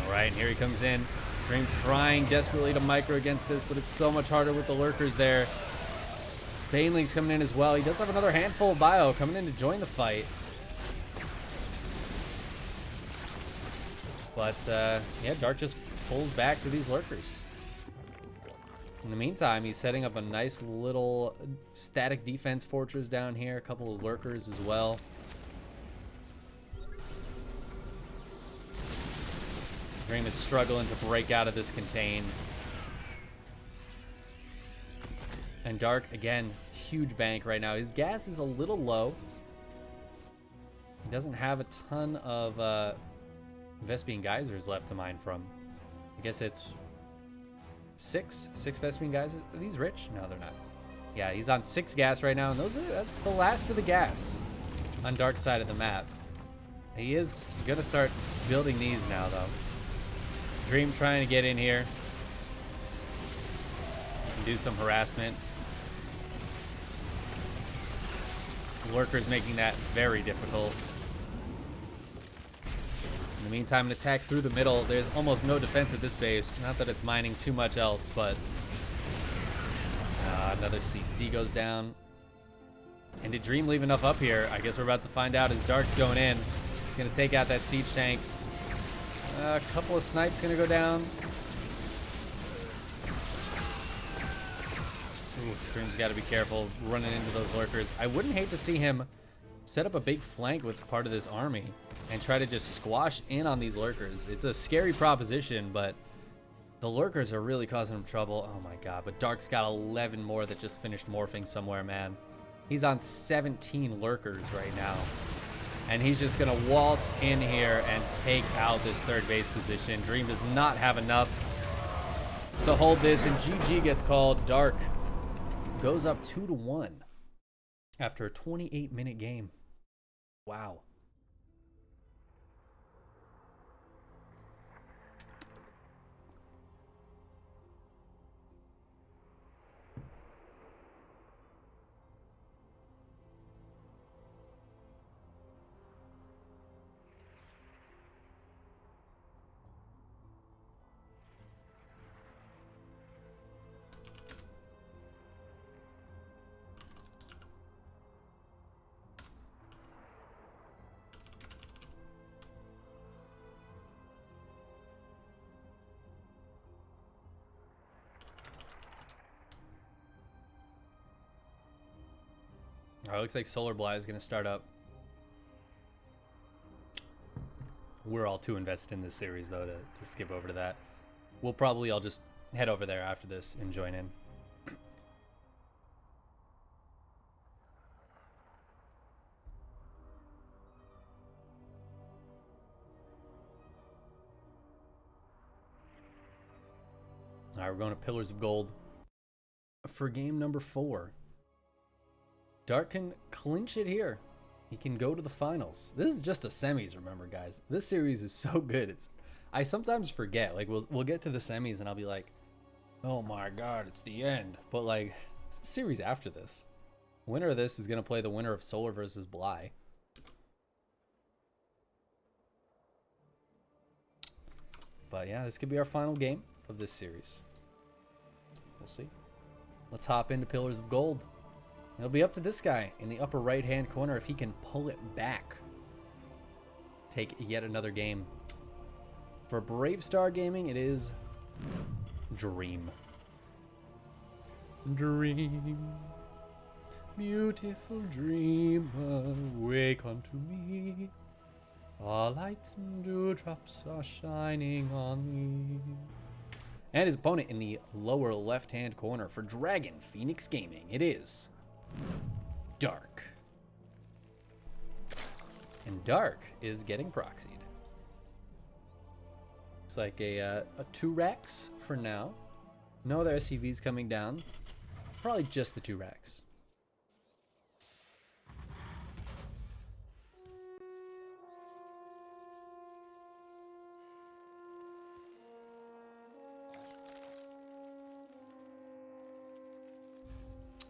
Alright, and here he comes in. Dream trying desperately to micro against this, but it's so much harder with the lurkers there. Baneling's coming in as well. He does have another handful of bio coming in to join the fight. But, yeah, Dark just pulls back to these lurkers. In the meantime, he's setting up a nice little static defense fortress down here. A couple of lurkers as well. Dream is struggling to break out of this contain. And Dark, again, huge bank right now. His gas is a little low. He doesn't have a ton of Vespine Geysers left to mine from. I guess it's six Vespine Geysers. Are these rich? No, they're not. Yeah, he's on 6 gas right now, and that's the last of the gas on Dark's side of the map. He is gonna start building these now, though. Dream trying to get in here. And do some harassment. Lurker's making that very difficult. In the meantime, an attack through the middle. There's almost no defense at this base. Not that it's mining too much else, but another CC goes down. And did Dream leave enough up here? I guess we're about to find out as Dark's going in. He's going to take out that siege tank. A couple of snipes going to go down. Ooh, Dream's got to be careful running into those lurkers. I wouldn't hate to see him set up a big flank with part of this army and try to just squash in on these lurkers. It's a scary proposition, but the lurkers are really causing him trouble. Oh my god, but Dark's got 11 more that just finished morphing somewhere, man. He's on 17 lurkers right now. And he's just going to waltz in here and take out this third base position. Dream does not have enough to hold this, and GG gets called. Dark goes up 2-1 after a 28-minute game. Wow. It looks like Solar Bly is going to start up. We're all too invested in this series, though, to skip over to that. We'll probably all just head over there after this and join in. All right, we're going to Pillars of Gold for game number 4. Dark can clinch it here. He can go to the finals. This is just a semis, remember, guys. This series is so good. I sometimes forget. Like, we'll get to the semis and I'll be like, oh my god, it's the end. But like, it's a series after this. Winner of this is going to play the winner of Solar versus Bly. But yeah, this could be our final game of this series. We'll see. Let's hop into Pillars of Gold. It'll be up to this guy in the upper right-hand corner if he can pull it back. Take yet another game. For Brave Star Gaming, it is Dream. Dream, beautiful dreamer, wake unto me. All light and dewdrops are shining on me. And his opponent in the lower left-hand corner for Dragon Phoenix Gaming, it is Dark. And Dark is getting proxied. Looks like a 2 racks for now. No other SCVs coming down. Probably just the 2 racks.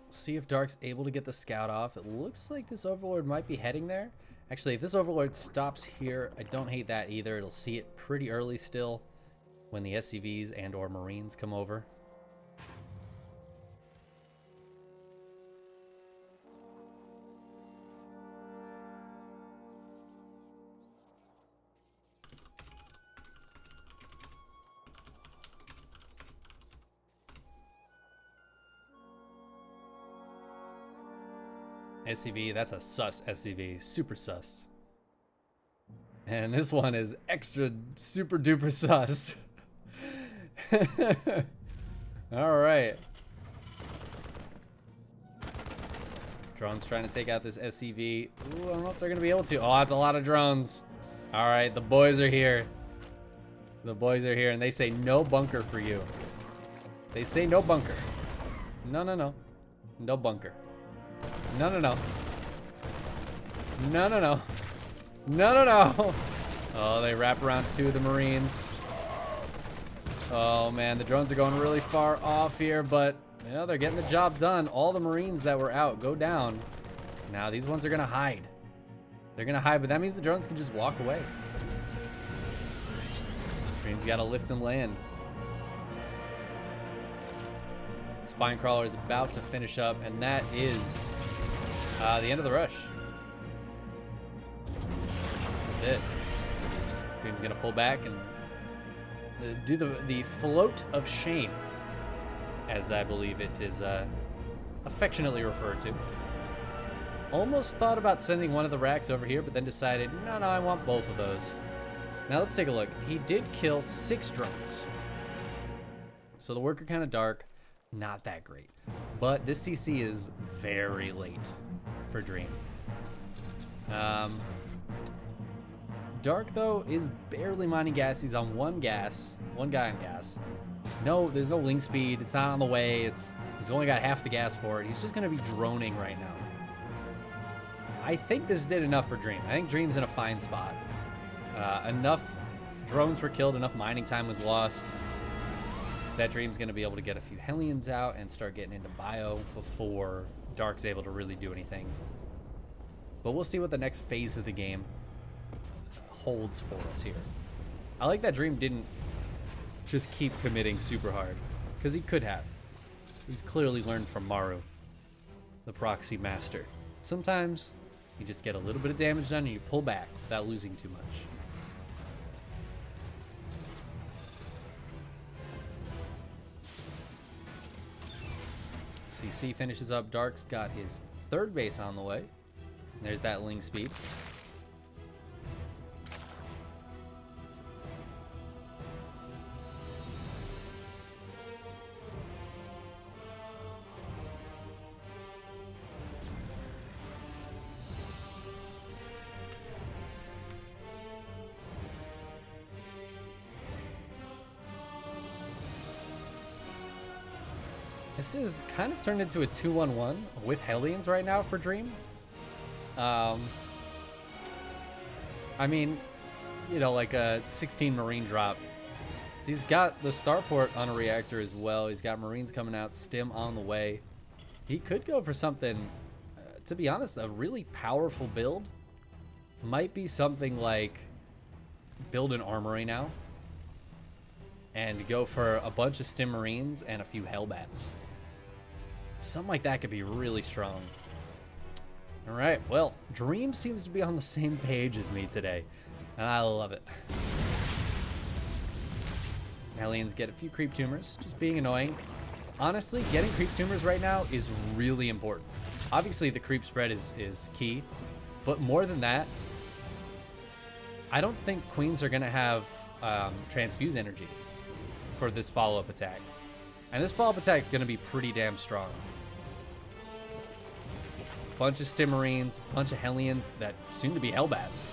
See if Dark's able to get the scout off. It looks like this Overlord might be heading there. Actually, if this Overlord stops here, I don't hate that either. It'll see it pretty early still when the SCVs and or Marines come over. SCV, that's a sus SCV, super sus. And this one is extra super duper sus. All right. Drones trying to take out this SCV. Ooh, I don't know if they're gonna be able to. Oh, that's a lot of drones. All right, the boys are here. The boys are here, and they say no bunker for you. They say no bunker. No, no, no. No bunker. No, no, no. No, no, no. No, no, no. Oh, they wrap around 2 of the Marines. Oh man, the drones are going really far off here, but you know, they're getting the job done. All the Marines that were out go down. Now these ones are gonna hide. They're gonna hide, but that means the drones can just walk away. Dream's gotta lift and land. Spine Crawler is about to finish up, and that is the end of the rush. That's it. Dream's gonna pull back and do the float of shame, as I believe it is affectionately referred to. Almost thought about sending one of the racks over here, but then decided, no, I want both of those. Now let's take a look. He did kill 6 drones. So the worker kind of dark, not that great. But this CC is very late for Dream. Dark, though, is barely mining gas. He's on one guy on gas. No, there's no link speed. It's not on the way. He's only got half the gas for it. He's just going to be droning right now. I think this did enough for Dream. I think Dream's in a fine spot. Enough drones were killed, enough mining time was lost. That Dream's going to be able to get a few Hellions out and start getting into bio before Dark's able to really do anything. But we'll see what the next phase of the game holds for us here. I like that Dream didn't just keep committing super hard, because he could have. He's clearly learned from Maru, the proxy master. Sometimes you just get a little bit of damage done and you pull back without losing too much. CC finishes up. Dark's got his 3rd base on the way. There's that Ling speed. This is kind of turned into a 2-1-1 with Hellions right now for Dream. I mean, you know, like a 16 Marine drop. He's got the starport on a reactor as well. He's got Marines coming out, Stim on the way. He could go for something, to be honest, a really powerful build. Might be something like build an armory now and go for a bunch of Stim Marines and a few Hellbats. Something like that could be really strong. All right, well, Dream seems to be on the same page as me today, and I love it. Aliens get a few creep tumors, just being annoying. Honestly, getting creep tumors right now is really important. Obviously, the creep spread is key, but more than that, I don't think Queens are going to have transfuse energy for this follow-up attack. And this follow-up attack is going to be pretty damn strong. Bunch of Stim Marines, bunch of Hellions that soon to be Hellbats.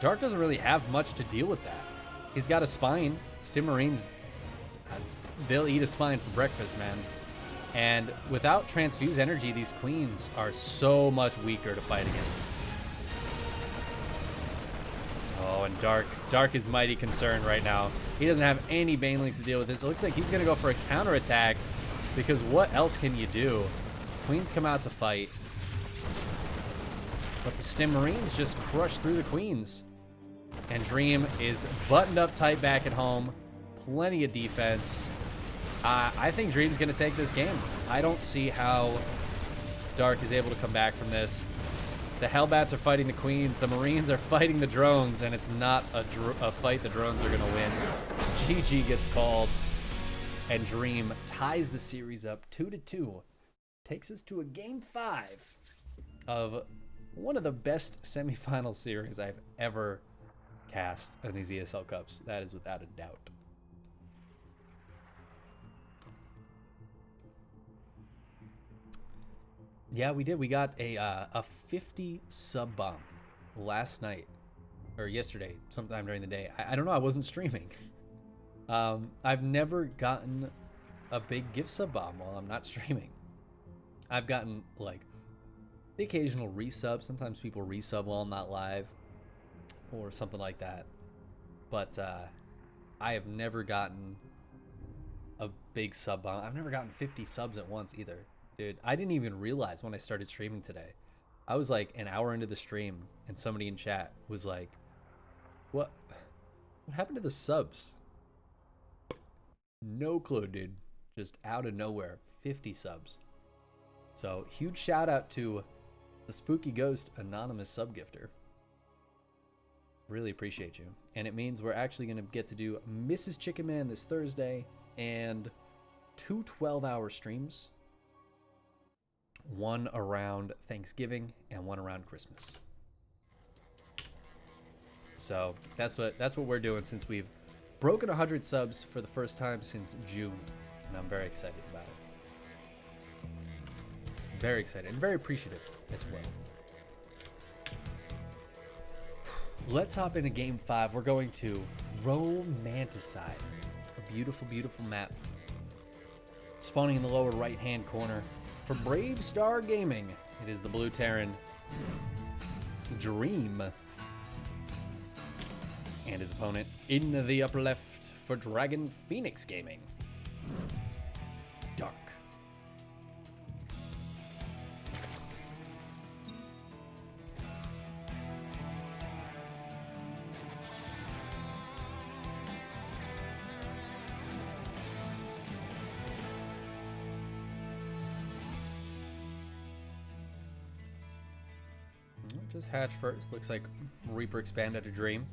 Dark doesn't really have much to deal with that. He's got a spine. Stim Marines, they'll eat a spine for breakfast, man. And without transfuse energy, these Queens are so much weaker to fight against. Oh, and Dark is mighty concerned right now. He doesn't have any Banelings to deal with this. It looks like he's going to go for a counterattack, because what else can you do? Queens come out to fight. But the Stim Marines just crush through the Queens. And Dream is buttoned up tight back at home. Plenty of defense. I think Dream's going to take this game. I don't see how Dark is able to come back from this. The Hellbats are fighting the Queens. The Marines are fighting the drones, and it's not a fight the drones are going to win. GG gets called, and Dream ties the series up 2-2. Takes us to a game 5 of one of the best semifinal series I've ever cast in these ESL Cups. That is without a doubt. Yeah, we did. We got a 50 sub bomb last night, or yesterday, sometime during the day. I don't know. I wasn't streaming. I've never gotten a big gift sub bomb while I'm not streaming. I've gotten like the occasional resub. Sometimes people resub while I'm not live, or something like that. But I have never gotten a big sub bomb. I've never gotten 50 subs at once either. Dude, I didn't even realize when I started streaming today. I was like an hour into the stream and somebody in chat was like, what happened to the subs? No clue, dude. Just out of nowhere, 50 subs. So huge shout out to the Spooky Ghost anonymous sub gifter. Really appreciate you. And it means we're actually going to get to do Mrs. Chicken Man this Thursday and 2 12-hour streams. One around Thanksgiving and one around Christmas. So that's what we're doing since we've broken 100 subs for the first time since June, and I'm very excited about it. Very excited and very appreciative as well. Let's hop into game 5. We're going to Romanticide, a beautiful, beautiful map spawning in the lower right-hand corner for Brave Star Gaming. It is the Blue Terran Dream and his opponent in the upper left for Dragon Phoenix Gaming, Dark. Just hatch first. Looks like Reaper expanded a Dream.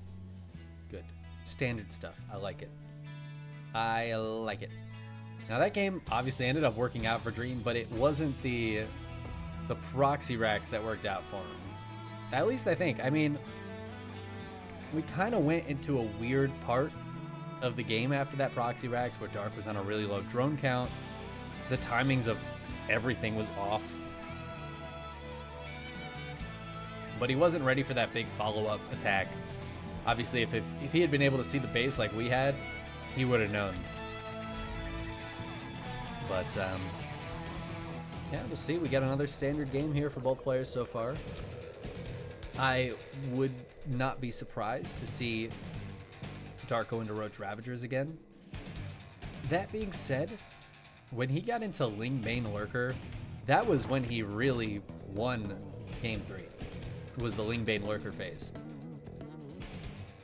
Good. Standard stuff. I like it. I like it. Now that game obviously ended up working out for Dream, but it wasn't the proxy racks that worked out for him. At least I think. I mean, we kind of went into a weird part of the game after that proxy racks where Dark was on a really low drone count. The timings of everything was off. But he wasn't ready for that big follow-up attack. Obviously, if he had been able to see the base like we had, he would have known. But, yeah, we'll see. We got another standard game here for both players so far. I would not be surprised to see Dark go into Roach Ravagers again. That being said, when he got into Ling Bane Lurker, that was when he really won Game 3. Was the Ling Bane Lurker phase.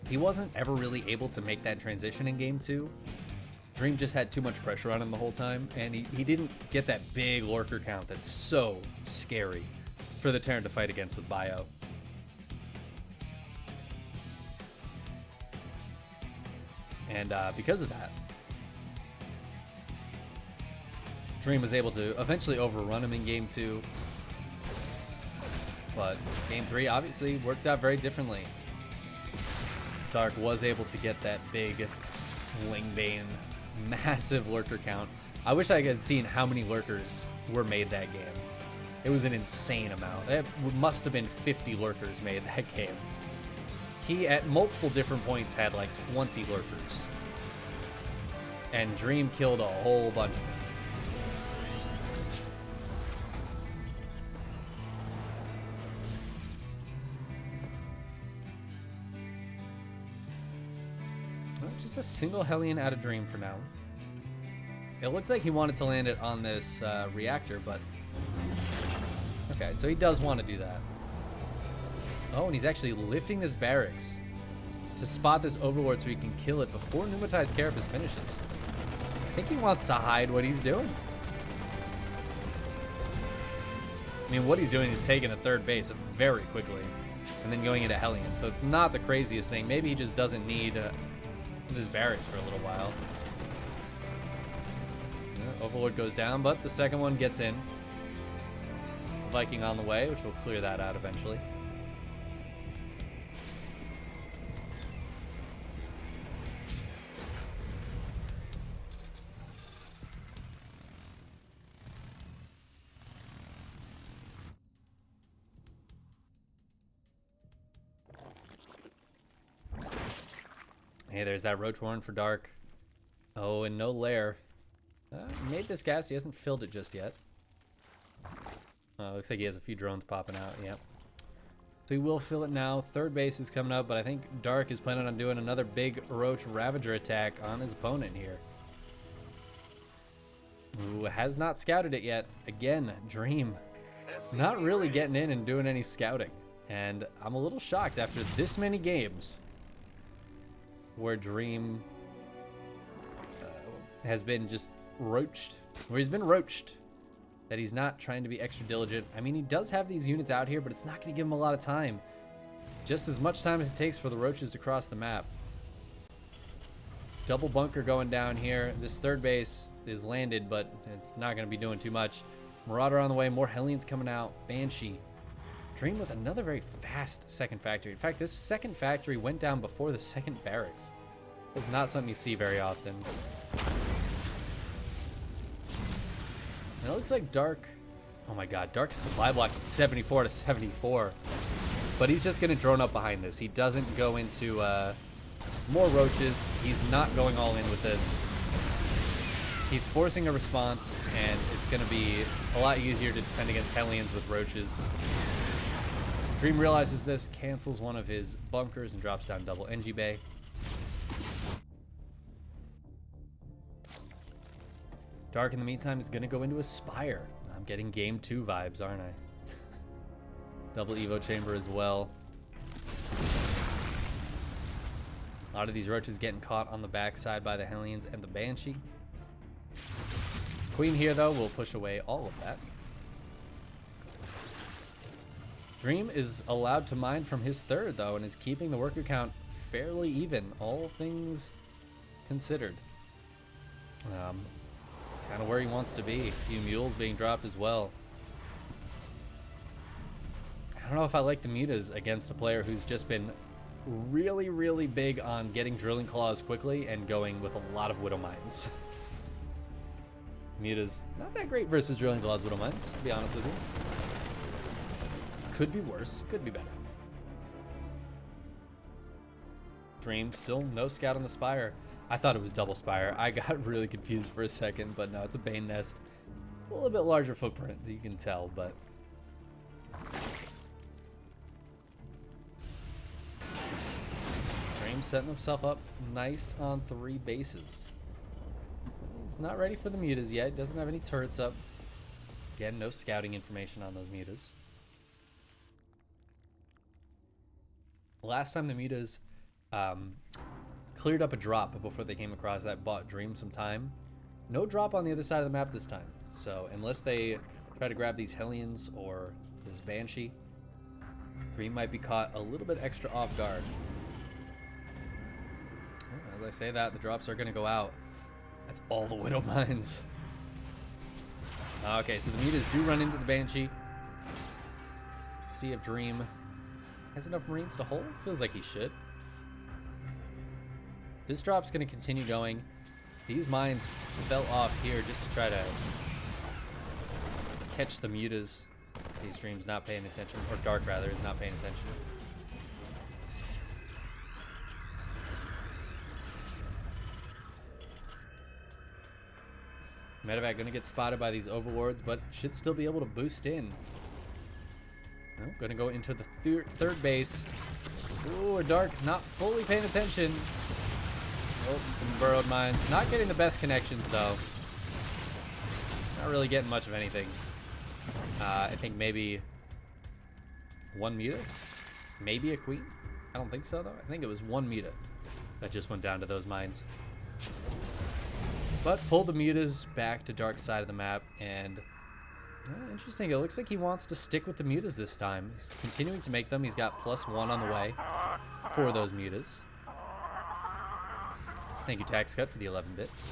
He wasn't ever really able to make that transition in Game 2. Dream just had too much pressure on him the whole time, and he didn't get that big Lurker count that's so scary for the Terran to fight against with Bio. And because of that, Dream was able to eventually overrun him in Game 2. But Game 3 obviously worked out very differently. Dark was able to get that big Ling Bane massive lurker count. I wish I had seen how many lurkers were made that game. It was an insane amount. It must have been 50 lurkers made that game. He, at multiple different points, had like 20 lurkers. And Dream killed a whole bunch of them. Just a single Hellion out of Dream for now. It looks like he wanted to land it on this reactor, but... Okay, so he does want to do that. Oh, and he's actually lifting this barracks to spot this Overlord so he can kill it before Pneumatized Carapace finishes. I think he wants to hide what he's doing. I mean, what he's doing is taking a third base very quickly and then going into Hellion, so it's not the craziest thing. Maybe he just doesn't need... his barracks for a little while. Yeah, Overlord goes down, but the second one gets in. Viking on the way, which will clear that out eventually. Hey, there's that Roach Warren for Dark. Oh, and no lair. He made this gas. He hasn't filled it just yet. Looks like he has a few drones popping out. Yep. He will fill it now. Third base is coming up, but I think Dark is planning on doing another big Roach Ravager attack on his opponent here. Who has not scouted it yet. Again, Dream not really getting in and doing any scouting. And I'm a little shocked after this many games where Dream has been just roached, where he's been roached, that he's not trying to be extra diligent. I mean, he does have these units out here, but it's not going to give him a lot of time. Just as much time as it takes for the roaches to cross the map. Double bunker going down here. This third base is landed, but it's not going to be doing too much. Marauder on the way. More Hellions coming out. Banshee. Dream with another very fast second factory. In fact, this second factory went down before the second barracks. It's not something you see very often. And it looks like Dark. Oh my god, Dark is supply block at 74 to 74. But he's just going to drone up behind this. He doesn't go into more roaches. He's not going all in with this. He's forcing a response, and it's going to be a lot easier to defend against Hellions with roaches. Dream realizes this, cancels one of his bunkers, and drops down double NG Bay. Dark, in the meantime, is going to go into a Spire. I'm getting game 2 vibes, aren't I? Double Evo Chamber as well. A lot of these roaches getting caught on the backside by the Hellions and the Banshee. Queen here, though, will push away all of that. Dream is allowed to mine from his third, though, and is keeping the worker count fairly even, all things considered. Kind of where he wants to be. A few mules being dropped as well. I don't know if I like the mutas against a player who's just been really, really big on getting drilling claws quickly and going with a lot of widow mines. Mutas, not that great versus drilling claws widow mines, to be honest with you. Could be worse, could be better. Dream, still no scout on the Spire. I thought it was double Spire. I got really confused for a second, but no, it's a Bane Nest. A little bit larger footprint, you can tell, but... Dream setting himself up nice on 3 bases. He's not ready for the mutas yet. Doesn't have any turrets up. Again, no scouting information on those mutas. Last time the mutas cleared up a drop before they came across that, bought Dream some time. No drop on the other side of the map this time. So unless they try to grab these Hellions or this Banshee, Dream might be caught a little bit extra off guard. As I say that, the drops are going to go out. That's all the Widow Mines. Okay, so the mutas do run into the Banshee. Let's see if Dream has enough Marines to hold. Feels like he should. This drop's going to continue going. These mines fell off here just to try to catch the mutas. These Dream's not paying attention, or Dark rather is not paying attention. Medevac going to get spotted by these overlords, but should still be able to boost in. Oh, going to go into the third base. Ooh, Dark not fully paying attention. Oh, some burrowed mines. Not getting the best connections, though. Not really getting much of anything. I think maybe one muta? Maybe a queen? I don't think so, though. I think it was one muta that just went down to those mines. But pulled the mutas back to Dark's side of the map, and interesting. It looks like he wants to stick with the mutas this time. He's continuing to make them. He's got +1 on the way for those mutas. Thank you, Tax Cut, for the 11 bits.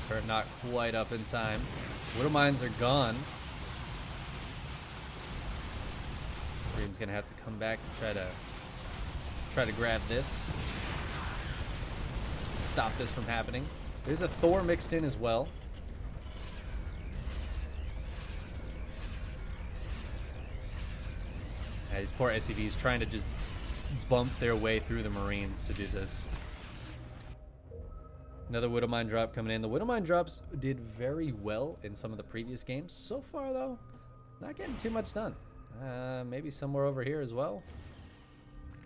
Turret not quite up in time. Widow Mines are gone. Dream's gonna have to come back to try to grab this. Stop this from happening. There's a Thor mixed in as well. These poor SCVs trying to just bump their way through the Marines to do this. Another Widow Mine drop coming in. The Widow Mine drops did very well in some of the previous games. So far, though, not getting too much done. Maybe somewhere over here as well.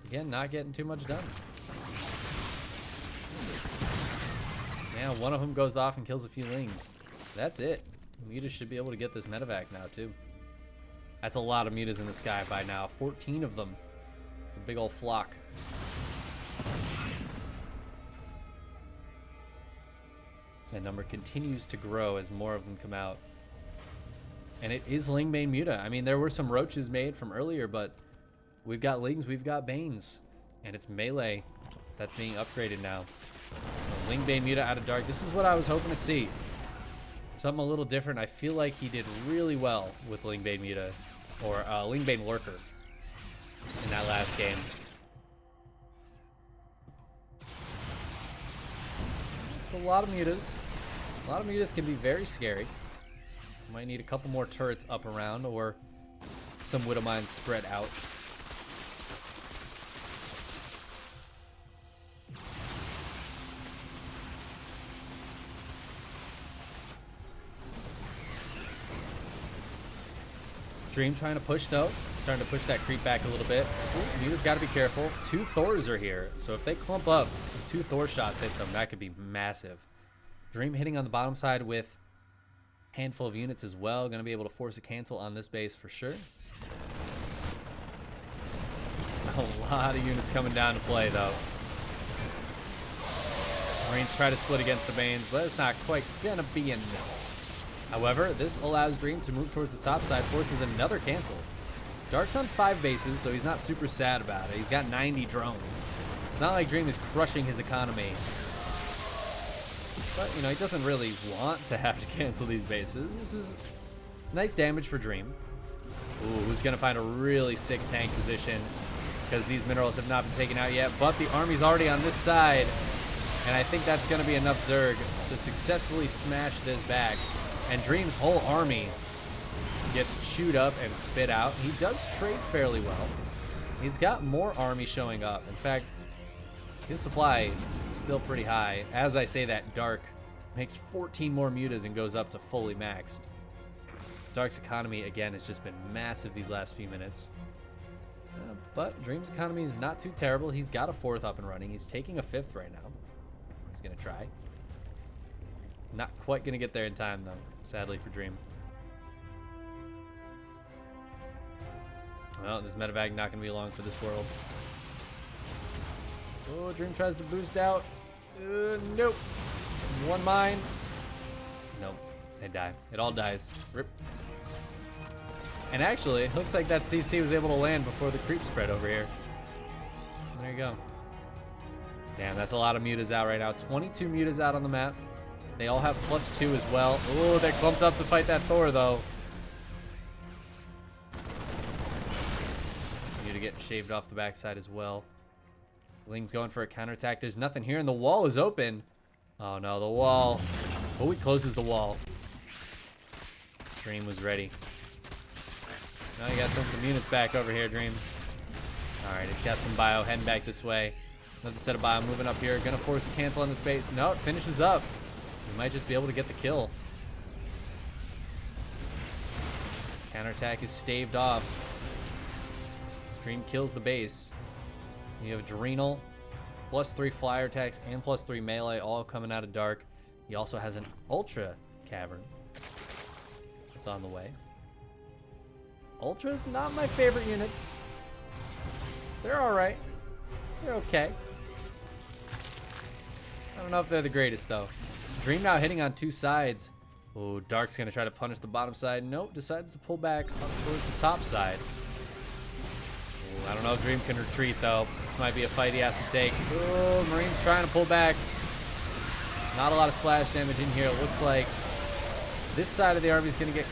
Again, not getting too much done. Yeah, one of them goes off and kills a few Lings. That's it. Muta should be able to get this medevac now, too. That's a lot of Mutas in the sky by now. 14 of them. A big old flock. That number continues to grow as more of them come out. And it is Lingbane Muta. I mean, there were some roaches made from earlier, but we've got Lings, we've got Banes. And it's melee that's being upgraded now. So Lingbane Muta out of Dark. This is what I was hoping to see. Something a little different. I feel like he did really well with Lingbane Muta, or Lingbane Lurker in that last game. It's a lot of Mutas. A lot of Mutas can be very scary. Might need a couple more turrets up around, or some Widow Mines spread out. Dream trying to push though. Starting to push that creep back a little bit. Muta's got to be careful. 2 Thors are here, so if they clump up, if 2 Thor shots hit them, that could be massive. Dream hitting on the bottom side with a handful of units as well. Going to be able to force a cancel on this base for sure. A lot of units coming down to play though. Marines try to split against the Banes, but it's not quite going to be enough. However, this allows Dream to move towards the top side, forces another cancel. Dark's on 5 bases, so he's not super sad about it. He's got 90 drones. It's not like Dream is crushing his economy. But, you know, he doesn't really want to have to cancel these bases. This is nice damage for Dream. Ooh, who's going to find a really sick tank position, because these minerals have not been taken out yet, but the army's already on this side, and I think that's going to be enough Zerg to successfully smash this back. And Dream's whole army gets chewed up and spit out. He does trade fairly well. He's got more army showing up. In fact, his supply is still pretty high. As I say that, Dark makes 14 more Mutas and goes up to fully maxed. Dark's economy, again, has just been massive these last few minutes. But Dream's economy is not too terrible. He's got a 4th up and running. He's taking a 5th right now. He's going to try. Not quite going to get there in time, though, sadly for Dream. Well, this medevac not going to be long for this world. Oh, Dream tries to boost out. Nope. 1 mine. Nope. They die. It all dies. Rip. And actually, it looks like that CC was able to land before the creep spread over here. There you go. Damn, that's a lot of Mutas out right now. 22 Mutas out on the map. They all have +2 as well. Oh, they're clumped up to fight that Thor, though. Muta getting shaved off the backside as well. Ling's going for a counterattack. There's nothing here, and the wall is open. Oh, no, the wall. Oh, he closes the wall. Dream was ready. Now you got to send some units back over here, Dream. All right, he's got some bio heading back this way. Another set of bio moving up here. Gonna force a cancel on the space. No, it finishes up. He might just be able to get the kill. Counterattack is staved off. Dream kills the base. You have Adrenal, +3 flyer attacks and +3 melee, all coming out of Dark. He also has an Ultra Cavern. It's on the way. Ultra's not my favorite units. They're alright. They're okay. I don't know if they're the greatest, though. Dream now hitting on 2 sides. Oh, Dark's going to try to punish the bottom side. Nope, decides to pull back up towards the top side. Ooh, I don't know if Dream can retreat, though. This might be a fight he has to take. Oh, Marine's trying to pull back. Not a lot of splash damage in here. It looks like this side of the army is going to get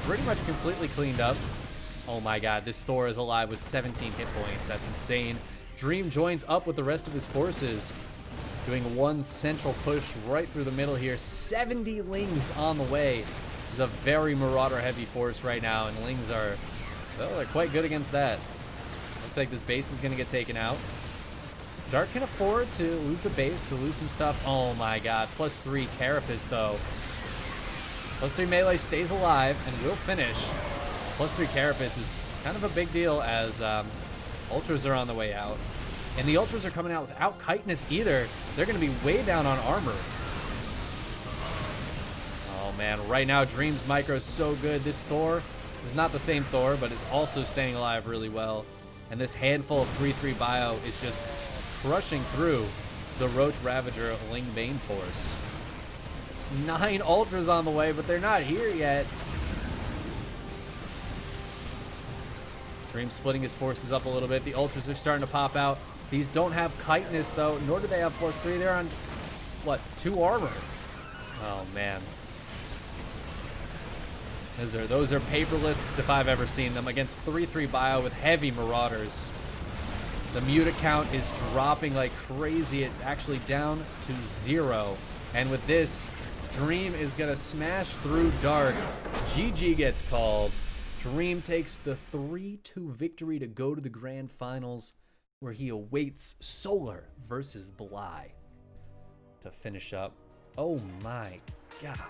pretty much completely cleaned up. Oh my god, this Thor is alive with 17 hit points. That's insane. Dream joins up with the rest of his forces, doing one central push right through the middle here. 70 Lings on the way. It's a very Marauder-heavy force right now, and Lings are, well, they're quite good against that. Looks like this base is going to get taken out. Dark can afford to lose a base, to lose some stuff. Oh my god, +3 Carapace, though. +3 melee stays alive and will finish. +3 Carapace is kind of a big deal as Ultras are on the way out. And the Ultras are coming out without Chitinous either. They're going to be way down on armor. Oh, man. Right now, Dream's micro is so good. This Thor is not the same Thor, but is also staying alive really well. And this handful of 3-3 bio is just crushing through the Roach Ravager Ling Bane force. 9 Ultras on the way, but they're not here yet. Dream splitting his forces up a little bit. The Ultras are starting to pop out. These don't have Chitinous, though, nor do they have +3. They're on, what, 2 armor? Oh, man. Those are paperless if I've ever seen them against 3-3 bio with heavy Marauders. The Muta count is dropping like crazy. It's actually down to 0. And with this, Dream is going to smash through Dark. GG gets called. Dream takes the 3-2 victory to go to the grand finals, where he awaits Solar versus Bly to finish up. Oh my God.